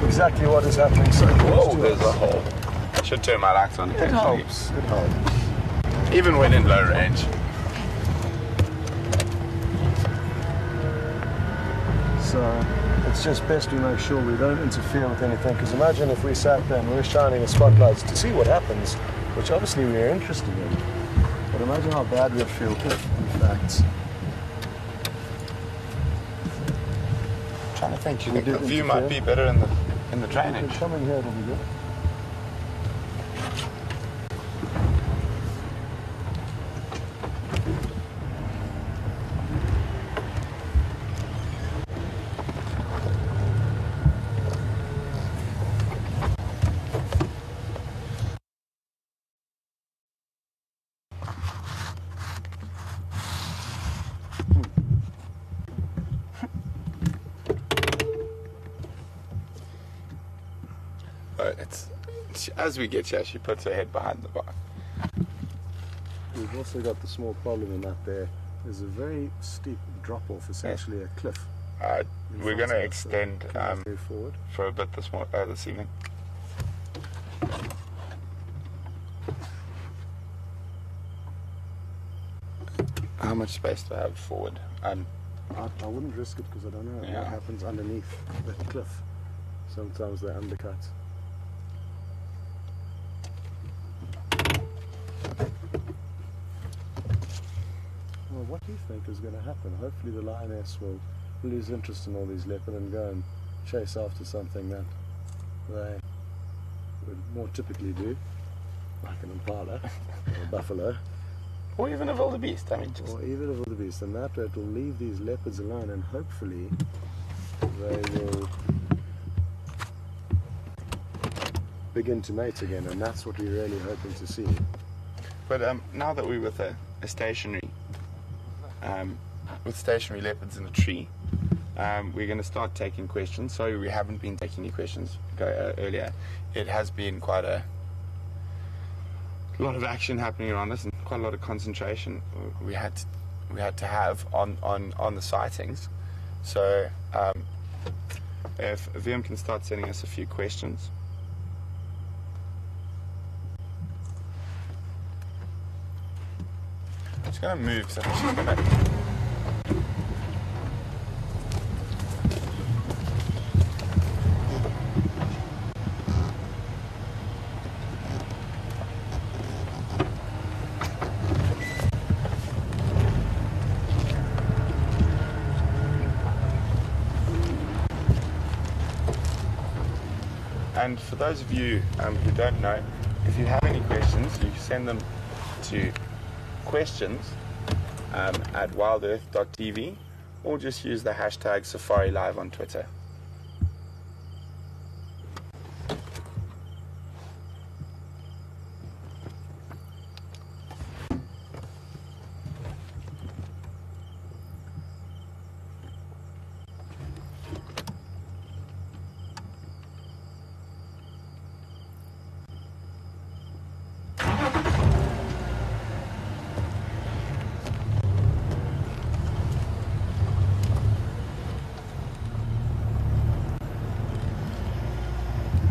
exactly what is happening so close to there's us. a hole. I should turn my lights on It occasionally. helps, it helps. Even when in low range. So it's just best we make sure we don't interfere with anything, because imagine if we sat there and we were shining the spotlights to see what happens, which obviously we are interested in. But imagine how bad we'd feel if, in fact, I'm trying to think, you We think the did view interfere. might be better in the we drainage? could come in here, it'll be good. But as we get here, she puts her head behind the bar. We've also got the small problem in that there's a very steep drop-off, essentially a cliff. in We're front going to of us, so extend can I move forward. for a bit this evening. How much space do I have forward? I wouldn't risk it because I don't know Yeah. what happens underneath that cliff. Sometimes they undercut. Well, what do you think is going to happen? Hopefully the lioness will lose interest in all these leopard and go and chase after something that they would more typically do, like an impala or a buffalo. Or even a wildebeest. I mean, Or even a wildebeest, and that way it will leave these leopards alone, and hopefully they will begin to mate again, and that's what we're really hoping to see. But now that we're with a stationary, with stationary leopards in a tree, we're going to start taking questions. Sorry, we haven't been taking any questions earlier. It has been quite a lot of action happening around us, and quite a lot of concentration we had to have on the sightings. So if VM can start sending us a few questions. I'm just going to move, so she's going to... And for those of you who don't know, if you have any questions, you can send them to questions at wildearth.tv, or just use the hashtag SafariLive on Twitter.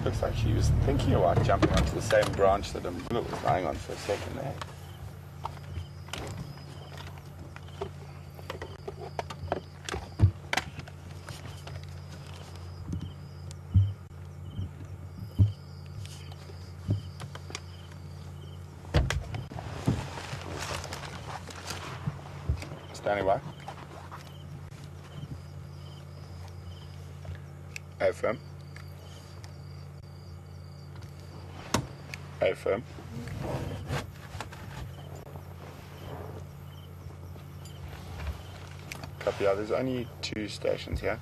Looks like she was thinking about jumping onto the same branch that Mvula was lying on for a second there. Standing by. Affirm. Affirm. Copy. There's only 2 stations here.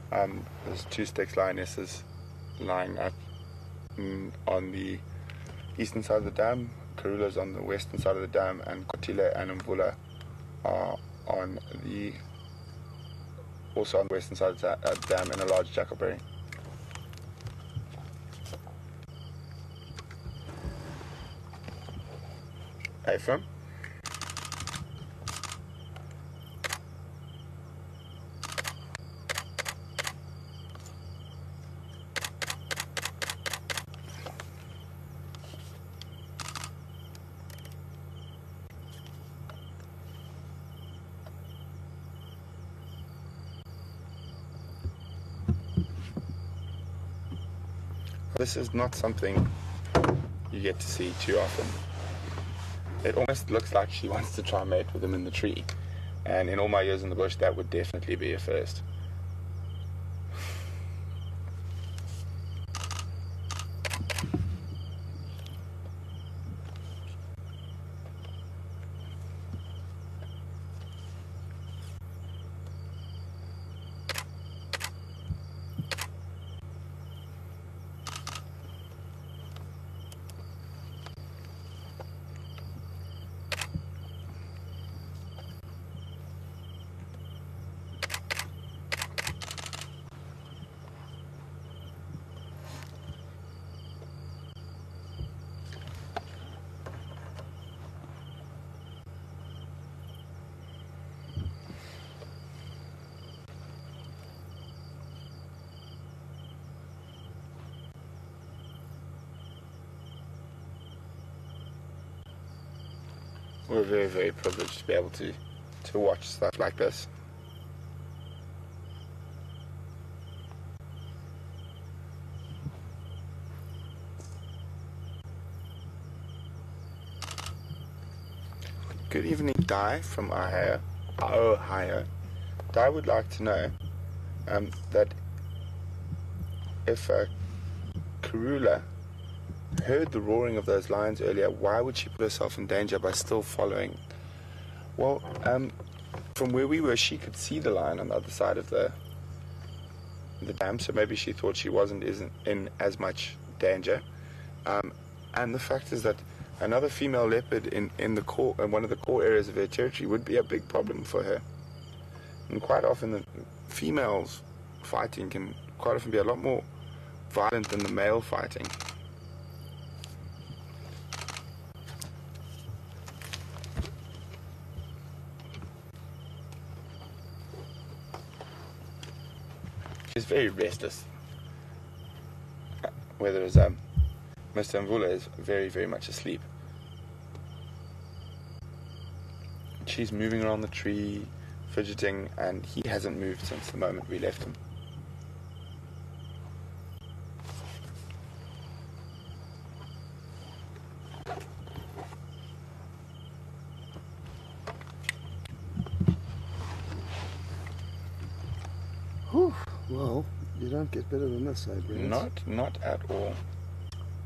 There's 2 Styx lionesses lying up on the eastern side of the dam. Karula's on the western side of the dam, and Kwatile and Mvula are on the also on the western side of the dam in a large jackalberry. Hey, firm. This is not something you get to see too often. It almost looks like she wants to try and mate with him in the tree. And in all my years in the bush, that would definitely be a first. We're very, very privileged to be able to watch stuff like this. Good evening, Di from Ohio. Di would like to know that if Karula heard the roaring of those lions earlier, why would she put herself in danger by still following? Well, from where we were, she could see the lion on the other side of the dam, so maybe she thought she isn't in as much danger. And the fact is that another female leopard in one of the core areas of her territory would be a big problem for her. And quite often the females fighting can quite often be a lot more violent than the male fighting. She's very restless. Whereas Mr. Mvula is very, very much asleep. She's moving around the tree, fidgeting, and he hasn't moved since the moment we left him. Whew. Well, you don't get better than this, eh, Brent? Not at all.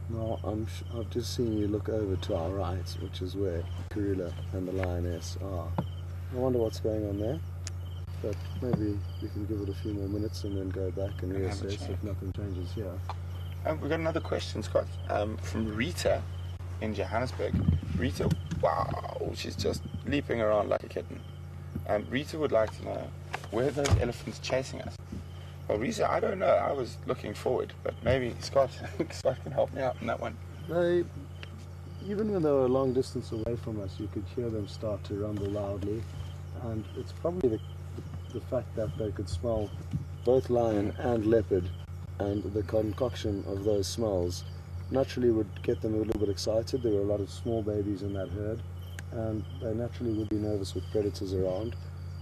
No, I've just seen you look over to our right, which is where Karula and the lioness are. I wonder what's going on there, but maybe we can give it a few more minutes and then go back and reassess if nothing changes here. We've got another question, Scott, from Rita in Johannesburg. Rita, wow, she's just leaping around like a kitten. Rita would like to know, were those elephants chasing us? Well, Rita, I don't know. I was looking forward, but maybe Scott can help me out on that one. They, even when they were a long distance away from us, you could hear them start to rumble loudly, and it's probably the fact that they could smell both lion and leopard, and the concoction of those smells naturally would get them a little bit excited. There were a lot of small babies in that herd, and they naturally would be nervous with predators around,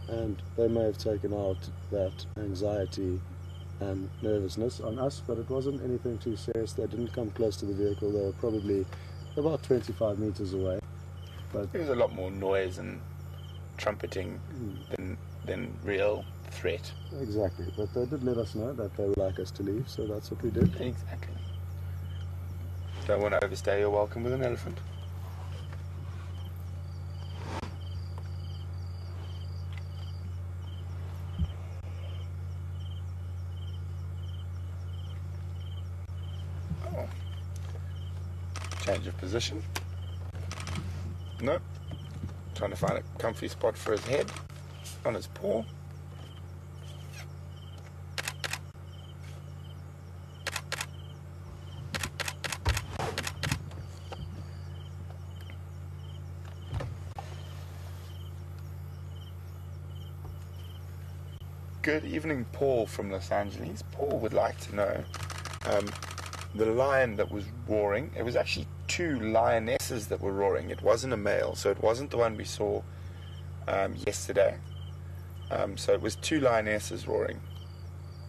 and they may have taken out that anxiety and nervousness on us, but it wasn't anything too serious. They didn't come close to the vehicle. They were probably about 25 meters away. But there was a lot more noise and trumpeting than real threat. Exactly, but they did let us know that they would like us to leave, so that's what we did. Exactly. Don't want to overstay your welcome with an elephant. Change of position. Nope. trying to find a comfy spot for his head on his paw. Good evening, Paul from Los Angeles. Paul would like to know the lion that was roaring. It was actually two lionesses that were roaring. It wasn't a male, so it wasn't the one we saw yesterday. So it was two lionesses roaring.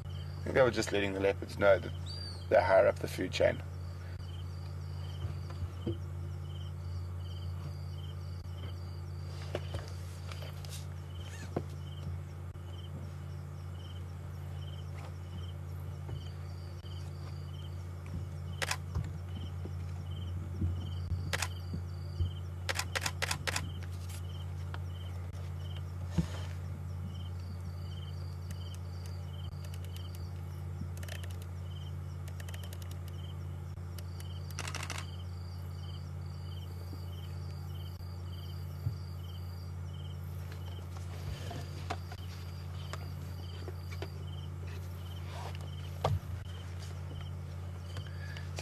I think they were just letting the leopards know that they're higher up the food chain.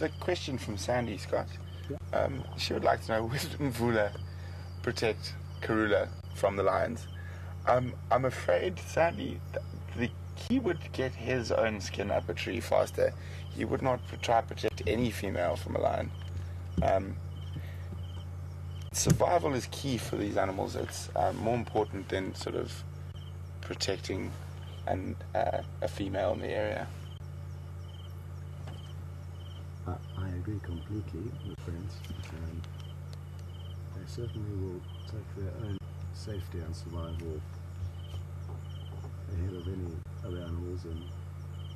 A question from Sandy, Scott. She would like to know, will Mvula protect Karula from the lions? I'm afraid, Sandy, he would get his own skin up a tree faster. He would not try to protect any female from a lion. Survival is key for these animals. It's more important than sort of protecting a female in the area. I agree completely with Brent. They certainly will take their own safety and survival ahead of any other animals, and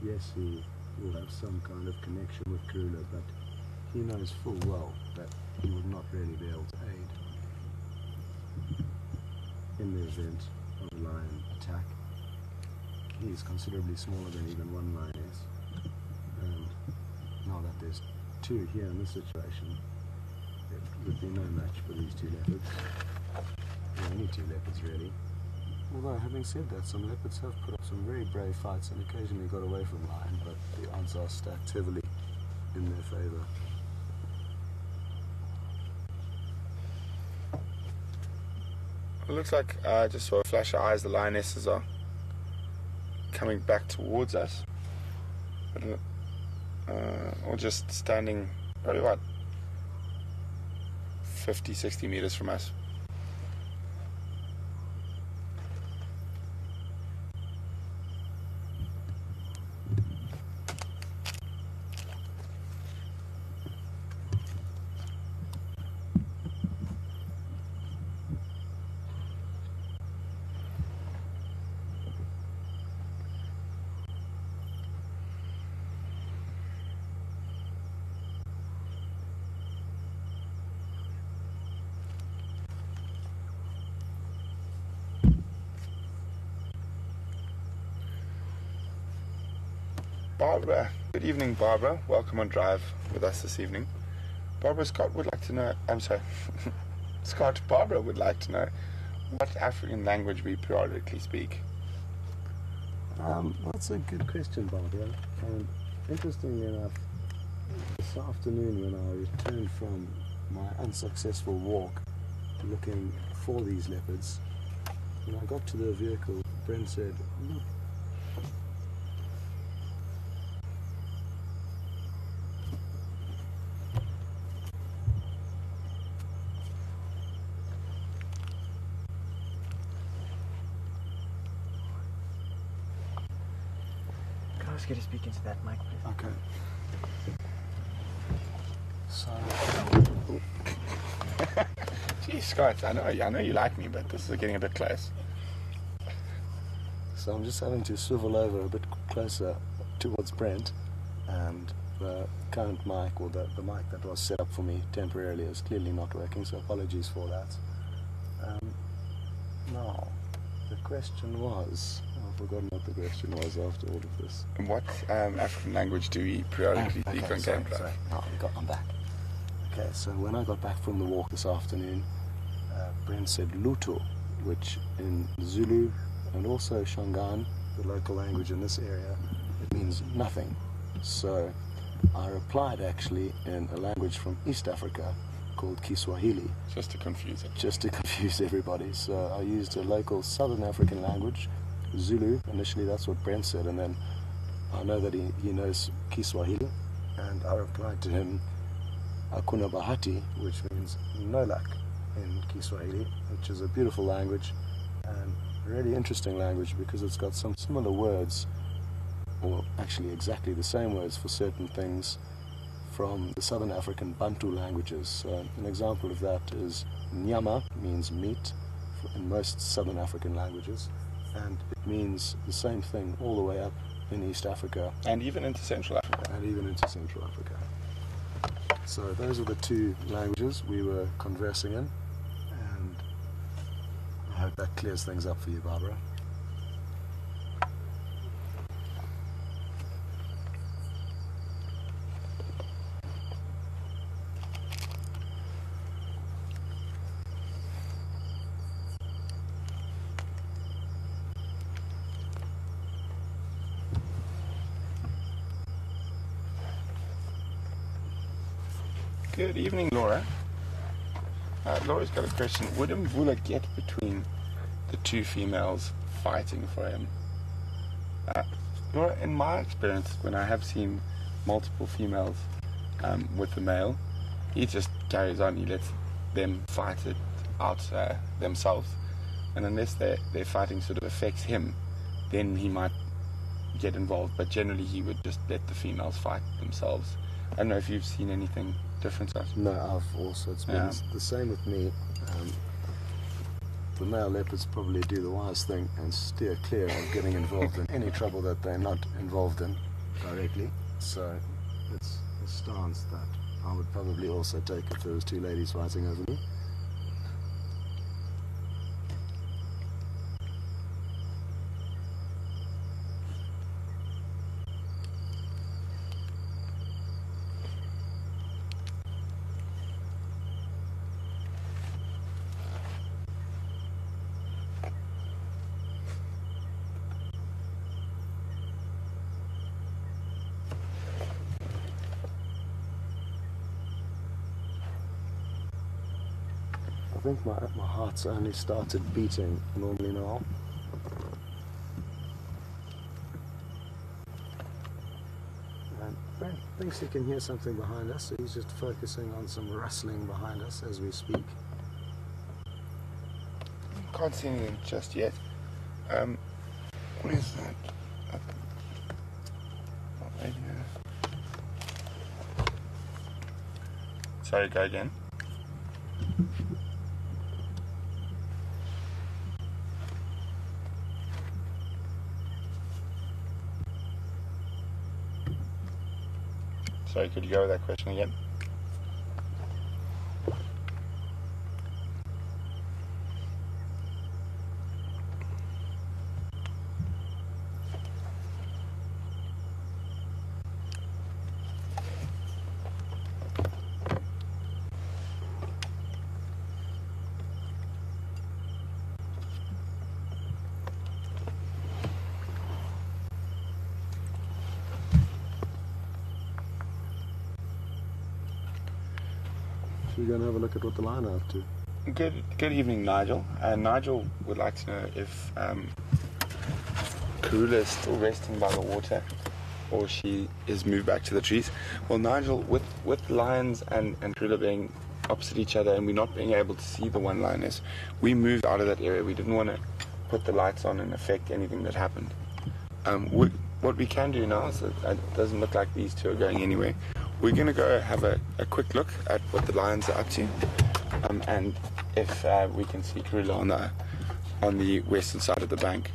yes, he will have some kind of connection with Karula, but he knows full well that he would not really be able to aid in the event of a lion attack. He is considerably smaller than even one lioness, and now that there's two here in this situation, it would be no match for these two leopards. Or any two leopards, really. Although, having said that, some leopards have put up some very brave fights and occasionally got away from lion, but the odds are stacked heavily in their favour. It looks like I just saw a flash of eyes. The lionesses are coming back towards us. Or just standing probably about 50-60 meters from us. Barbara, good evening, Barbara. Welcome on Drive with us this evening. Barbara, Scott would like to know, I'm sorry, Scott, Barbara would like to know what African language we periodically speak. That's a good question, Barbara. Interestingly enough, this afternoon when I returned from my unsuccessful walk looking for these leopards, when I got to the vehicle, Brent said, "Look, I was going to speak into that mic, please. okay." So, Gee, Scott, I know you like me, but this is getting a bit close. so I'm just having to swivel over a bit closer towards Brent, and the current mic, or the mic that was set up for me temporarily, is clearly not working, so apologies for that. Now, the question was, I've forgotten what the question was after all of this. And what African language do we periodically speak on Game Drive? I'm back. Okay, so when I got back from the walk this afternoon, Brent said Luto, which in Zulu and also Shangaan, the local language in this area, it means nothing. So I replied actually in a language from East Africa called Kiswahili. Just to confuse it. Just to confuse everybody. So I used a local Southern African language, Zulu. Initially that's what Brent said, and then I know that he knows Kiswahili, and I replied to him Hakuna Bahati, which means no luck in Kiswahili, which is a beautiful language and a really interesting language because it's got some similar words, or actually exactly the same words for certain things from the Southern African Bantu languages. So an example of that is nyama, means meat in most Southern African languages, and it means the same thing all the way up in East Africa. And even into Central Africa. And even into Central Africa. So those are the two languages we were conversing in, and I hope that clears things up for you, Barbara. Good evening, Laura. Laura's got a question. Would Mvula get between the two females fighting for him? Laura, in my experience, when I have seen multiple females with the male, he just carries on. He lets them fight it out themselves. And unless their fighting sort of affects him, then he might get involved. But generally, he would just let the females fight themselves. I don't know if you've seen anything different. No, I've also. It's been the same with me. The male leopards probably do the wise thing and steer clear of getting involved in any trouble that they're not involved in directly. So it's a stance that I would probably also take if there was two ladies fighting over me. I think my heart's only started beating normally now. And Brent thinks he can hear something behind us, so he's just focusing on some rustling behind us as we speak. Can't see anything just yet. What is that? Maybe. Sorry, go again. Sorry, could you go with that question again? We're going to have a look at what the lion are up to. Good evening, Nigel. Nigel would like to know if Karula is still resting by the water or she is moved back to the trees. Well, Nigel, with lions and Karula being opposite each other and we not being able to see the one lioness, we moved out of that area. We didn't want to put the lights on and affect anything that happened. What we can do now, so it doesn't look like these two are going anywhere, we're going to go have a quick look at what the lions are up to, and if we can see Karula on the western side of the bank.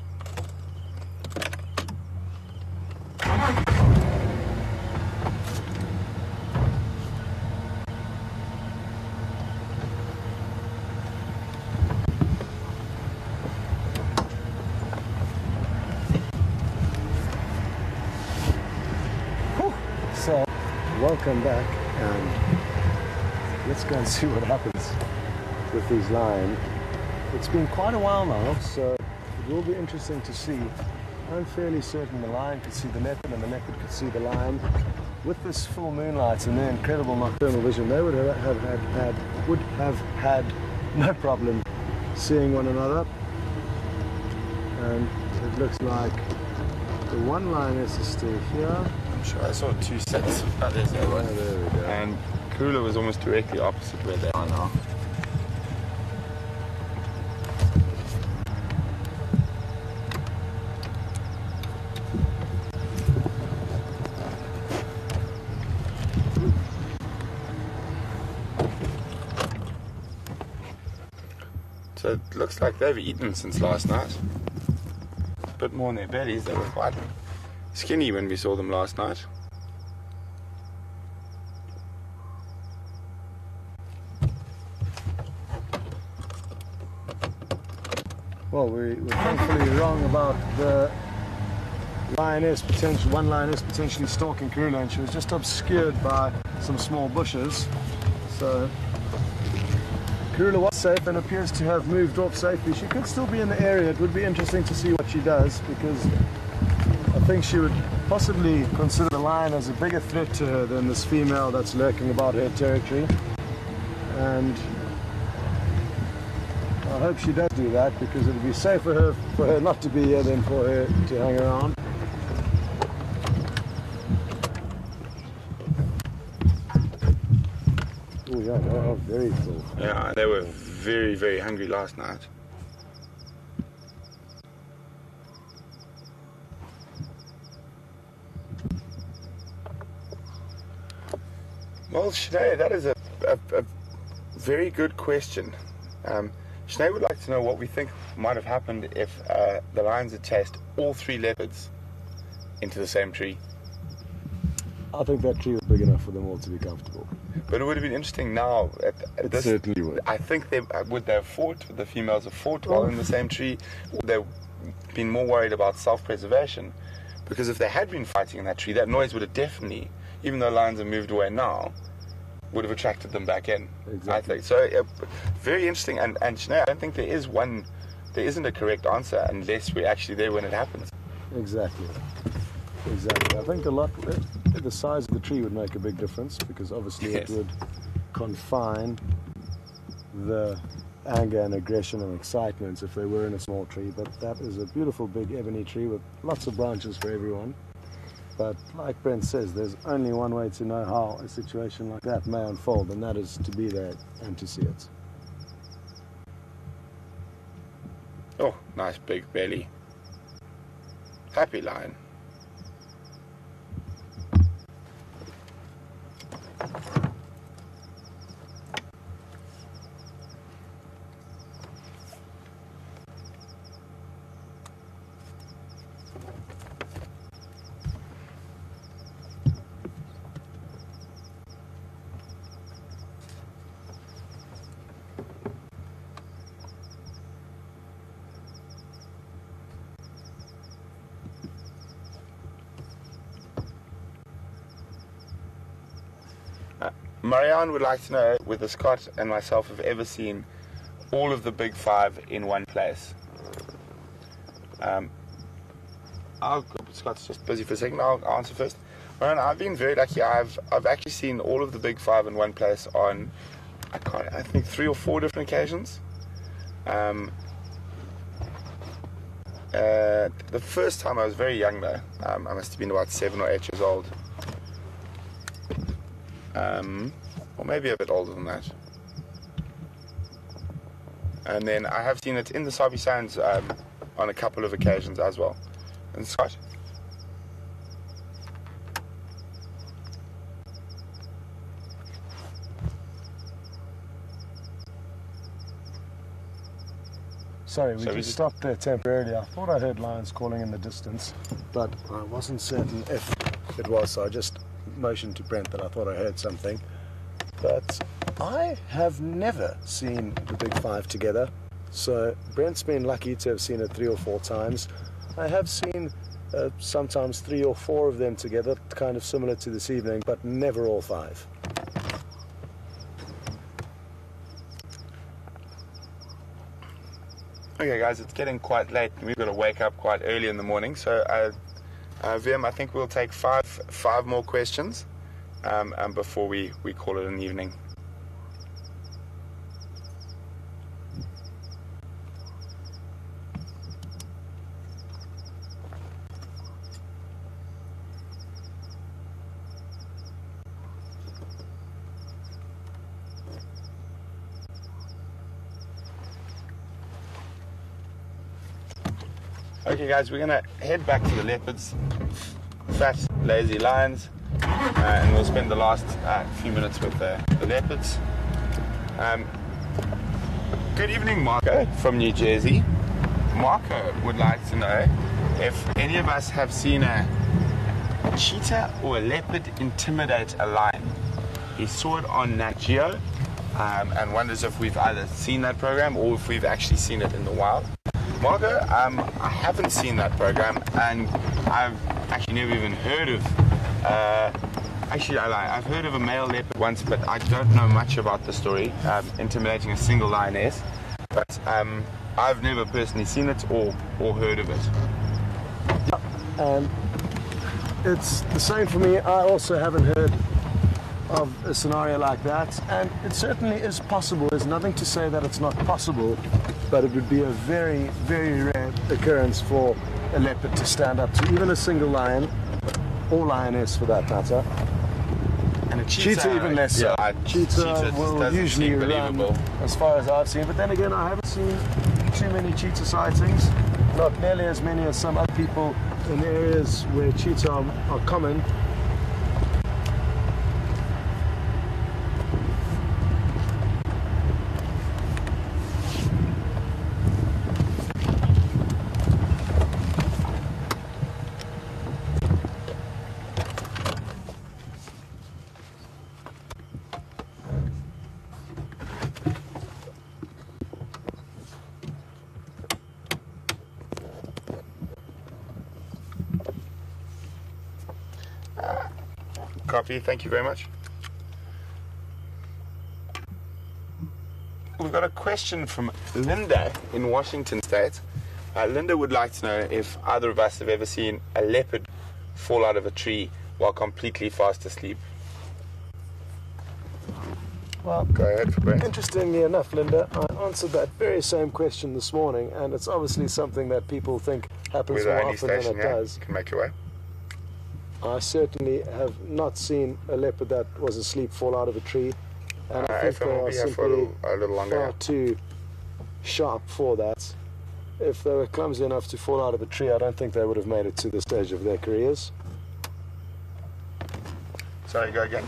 So, welcome back, and let's go and see what happens. with these lion. It's been quite a while now, so it will be interesting to see. I'm fairly certain the lion could see the leopard and the leopard could see the lion. With this full moonlight and their incredible nocturnal vision, they would have had no problem seeing one another. And it looks like the one lioness is still here. I'm sure I saw two sets. Oh, there's that one. Oh, there we go. And Karula was almost directly opposite where they are now. So it looks like they've eaten since last night. A bit more on their bellies. They were quite skinny when we saw them last night. Well, we're thankfully wrong about the lioness one lioness potentially stalking Karula, and she was just obscured by some small bushes. So Karula was safe and appears to have moved off safely. She could still be in the area. It would be interesting to see what she does, because I think she would possibly consider the lion as a bigger threat to her than this female that's lurking about her territory. And I hope she does do that, because it would be safer for her not to be here than for her to hang around. Oh yeah, they are very full. Yeah, they were very, very hungry last night. Well, Sinead, that is a very good question. Sinead would like to know what we think might have happened if the lions had chased all three leopards into the same tree. I think that tree was big enough for them all to be comfortable. But it would have been interesting now. It certainly would. I think would they have fought? Would the females have fought while in the same tree? Would they have been more worried about self-preservation? Because if they had been fighting in that tree, that noise would have definitely, even though lions have moved away now, would have attracted them back in. Exactly. I think so. Very interesting. And Sinead, I don't think there isn't a correct answer unless we're actually there when it happens. Exactly. I think the size of the tree would make a big difference, because obviously Yes. it would confine the anger and aggression and excitement if they were in a small tree. But that is a beautiful big ebony tree with lots of branches for everyone. But like Brent says, there's only one way to know how a situation like that may unfold, and that is to be there and to see it. Oh, nice big belly. Happy lion. Marianne would like to know whether Scott and myself have ever seen all of the big five in one place. Scott's just busy for a second. I'll answer first. Marianne, I've been very lucky. I've actually seen all of the big five in one place on, I think 3 or 4 different occasions. The first time I was very young though. I must have been about 7 or 8 years old. Or maybe a bit older than that. And then I have seen it in the Sabi Sands on a couple of occasions as well. And Scott? Sorry, we just stopped there temporarily. I thought I heard lions calling in the distance, but I wasn't certain if it was, so I just motioned to Brent that I thought I heard something. But I have never seen the big five together, so Brent's been lucky to have seen it 3 or 4 times. I have seen sometimes 3 or 4 of them together, kind of similar to this evening, but never all 5. Okay guys, it's getting quite late and we've got to wake up quite early in the morning, so Vim, I think we'll take five more questions before we call it an evening. Okay guys, we're going to head back to the leopards, fat, lazy lions, and we'll spend the last few minutes with the leopards. Good evening, Marco from New Jersey. Marco would like to know if any of us have seen a cheetah or a leopard intimidate a lion. He saw it on Nat Geo and wonders if we've either seen that program or if we've actually seen it in the wild. Margo, I haven't seen that program, and I've actually never even heard of, I've heard of a male leopard once, but I don't know much about the story, intimidating a single lioness, but I've never personally seen it or heard of it. Yeah, it's the same for me. I also haven't heard of a scenario like that, and it certainly is possible. There's nothing to say that it's not possible, but it would be a very, very rare occurrence for a leopard to stand up to even a single lion, or lioness for that matter. And a cheetah even less so. Yeah, cheetah will usually run, as far as I've seen, but then again, I haven't seen too many cheetah sightings, not nearly as many as some other people in areas where cheetah are common. Copy, thank you very much. We've got a question from Linda in Washington State. Linda would like to know if either of us have ever seen a leopard fall out of a tree while completely fast asleep. Well, go ahead for Brent. Interestingly enough, Linda, I answered that very same question this morning, and it's obviously something that people think happens more often than it does. You can make your way. I certainly have not seen a leopard that was asleep fall out of a tree, and I think they are simply far too sharp for that. If they were clumsy enough to fall out of a tree, I don't think they would have made it to this stage of their careers. Sorry, go again.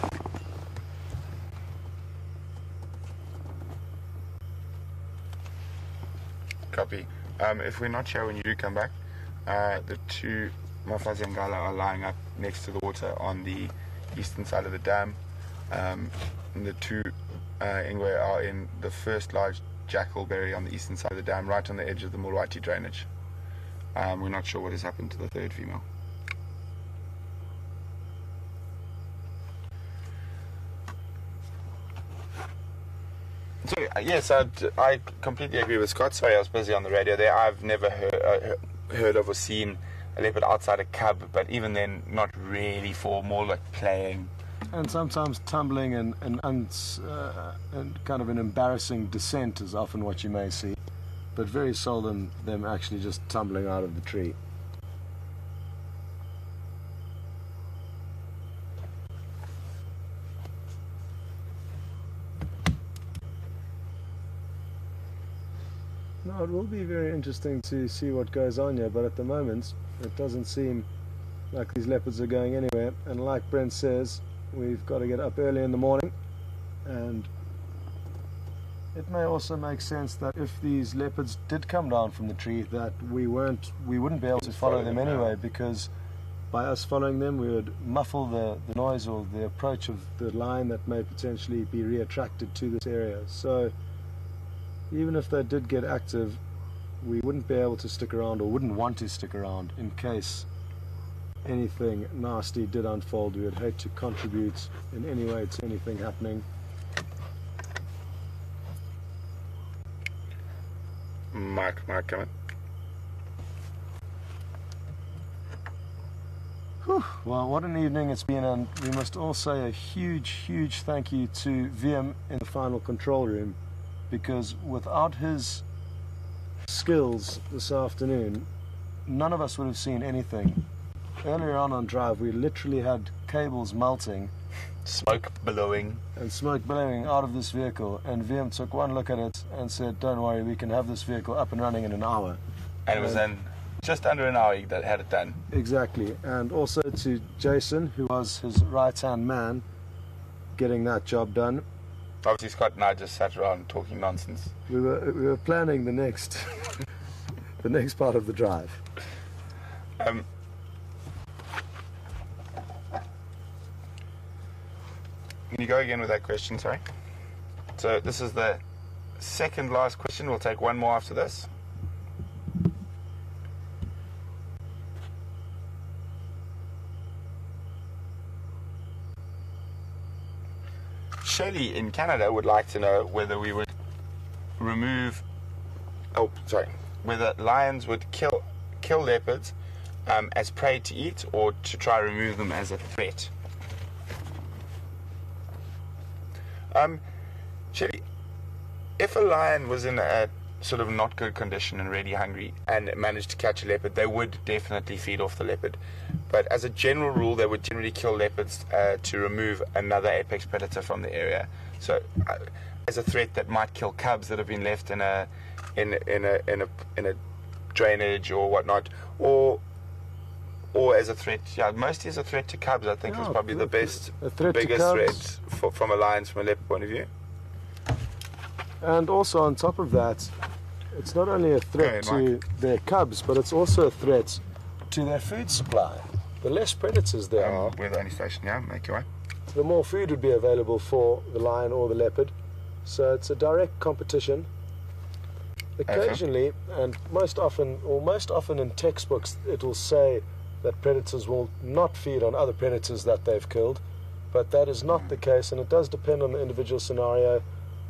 Copy. If we're not sure when you do come back, the two Mvula and Kwatile are lying up next to the water on the eastern side of the dam. And the two Ingwe are in the first large jackalberry on the eastern side of the dam, right on the edge of the Mulwati drainage. We're not sure what has happened to the third female. So, yes, I completely agree with Scott. Sorry, I was busy on the radio there. I've never heard of or seen a leopard outside a cub, but even then, not really, for more like playing. And sometimes tumbling and kind of an embarrassing descent is often what you may see, but very seldom them actually just tumbling out of the tree. No, it will be very interesting to see what goes on here, but at the moment it doesn't seem like these leopards are going anywhere, and like Brent says, we've got to get up early in the morning, and it may also make sense that if these leopards did come down from the tree, that we wouldn't be able to follow them anyway, because by us following them we would muffle the noise or the approach of the lion that may potentially be reattracted to this area. So even if they did get active, we wouldn't be able to stick around, or wouldn't want to stick around, in case anything nasty did unfold. We would hate to contribute in any way to anything happening. might come in. Whew. Well, what an evening it's been, and we must all say a huge thank you to VM in the final control room, because without his skills this afternoon, none of us would have seen anything. Earlier on drive, we literally had cables melting, Smoke billowing out of this vehicle, and VM took one look at it and said, don't worry, we can have this vehicle up and running in an hour. and it was in just under an hour that had it done. Exactly. And also to Jason, who was his right-hand man, getting that job done. Obviously Scott and I just sat around talking nonsense. We were planning the next the next part of the drive. Can you go again with that question, sorry? So this is the second last question. We'll take one more after this. Shelley in Canada would like to know whether we would whether lions would kill leopards as prey to eat, or to try to remove them as a threat. Shelley, if a lion was in a sort of not good condition and really hungry and managed to catch a leopard, they would definitely feed off the leopard. But as a general rule, they would generally kill leopards to remove another apex predator from the area. So, as a threat that might kill cubs that have been left in a drainage or whatnot, or as a threat, mostly as a threat to cubs. I think is probably the biggest threat from a lion's, from a leopard point of view. And also on top of that, it's not only a threat to their cubs, but it's also a threat to their food supply. The less predators there are, we're the only station, make your way. the more food would be available for the lion or the leopard. So it's a direct competition. Occasionally, and most often in textbooks, it will say that predators will not feed on other predators that they've killed, but that is not the case, and it does depend on the individual scenario.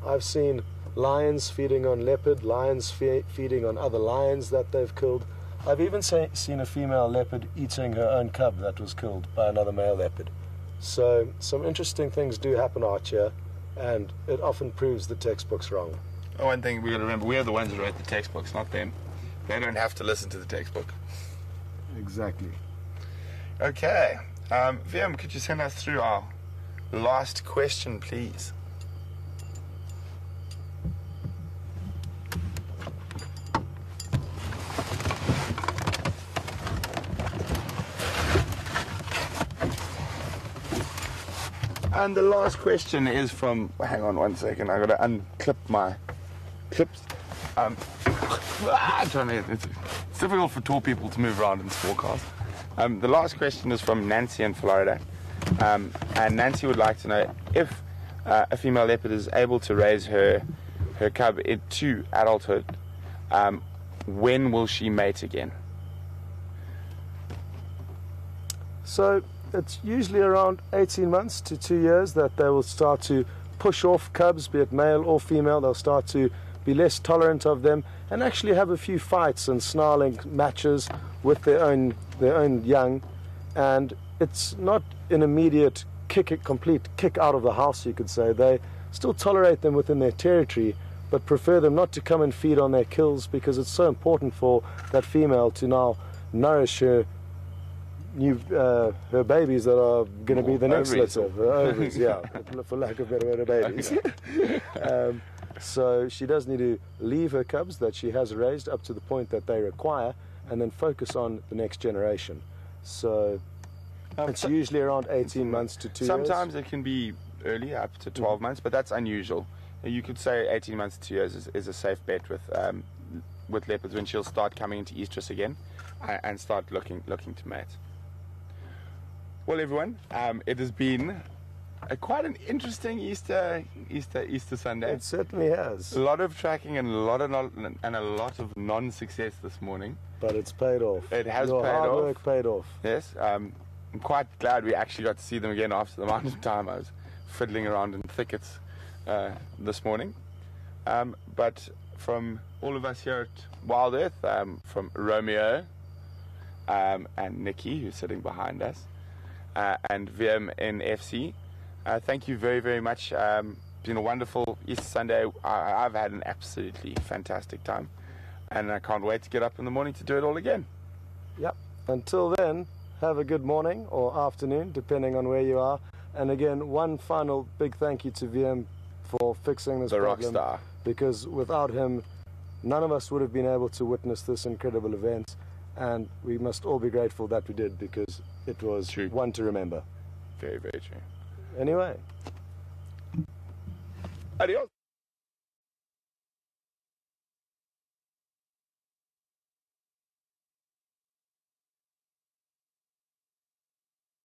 I've seen lions feeding on leopard, lions feeding on other lions that they've killed. I've even seen a female leopard eating her own cub that was killed by another male leopard. So some interesting things do happen out here, and it often proves the textbooks wrong. One thing we got to remember, we are the ones that wrote the textbooks, not them. They don't have to listen to the textbook. Exactly. Okay. VM, could you send us through our last question, please? And the last question is from, hang on one second, I gotta unclip my clips. It's difficult for tall people to move around in this forecast. The last question is from Nancy in Florida. And Nancy would like to know if a female leopard is able to raise her cub into adulthood, when will she mate again? So it's usually around 18 months to 2 years that they will start to push off cubs, be it male or female. They'll start to be less tolerant of them and actually have a few fights and snarling matches with their own young. And it's not an immediate complete kick out of the house, you could say. They still tolerate them within their territory, but prefer them not to come and feed on their kills, because it's so important for that female to now nourish her babies that are going to be the next litter. Ovaries, yeah, for lack of better word, babies. Okay. So she does need to leave her cubs that she has raised up to the point that they require, and then focus on the next generation. So it's usually around 18 months to 2 years. Sometimes it can be earlier, up to 12 months, but that's unusual. You could say 18 months to 2 years is a safe bet with leopards, when she'll start coming into estrus again and start looking to mate. Well, everyone, it has been quite an interesting Easter Sunday. It certainly has. A lot of tracking and a lot of non-success this morning. But it's paid off. It has Your paid hard off. work paid off. Yes, I'm quite glad we actually got to see them again after the amount of time I was fiddling around in thickets this morning. But from all of us here at WildEarth, from Romeo and Nikki, who's sitting behind us, and VM in FC. Thank you very, very much. It's been a wonderful Easter Sunday. I've had an absolutely fantastic time, and I can't wait to get up in the morning to do it all again. Yep. Until then, have a good morning or afternoon, depending on where you are. And again, one final big thank you to VM for fixing this problem. The rock star. Because without him, none of us would have been able to witness this incredible event. And we must all be grateful that we did, because it was one to remember. Very, very true. Anyway. Adios.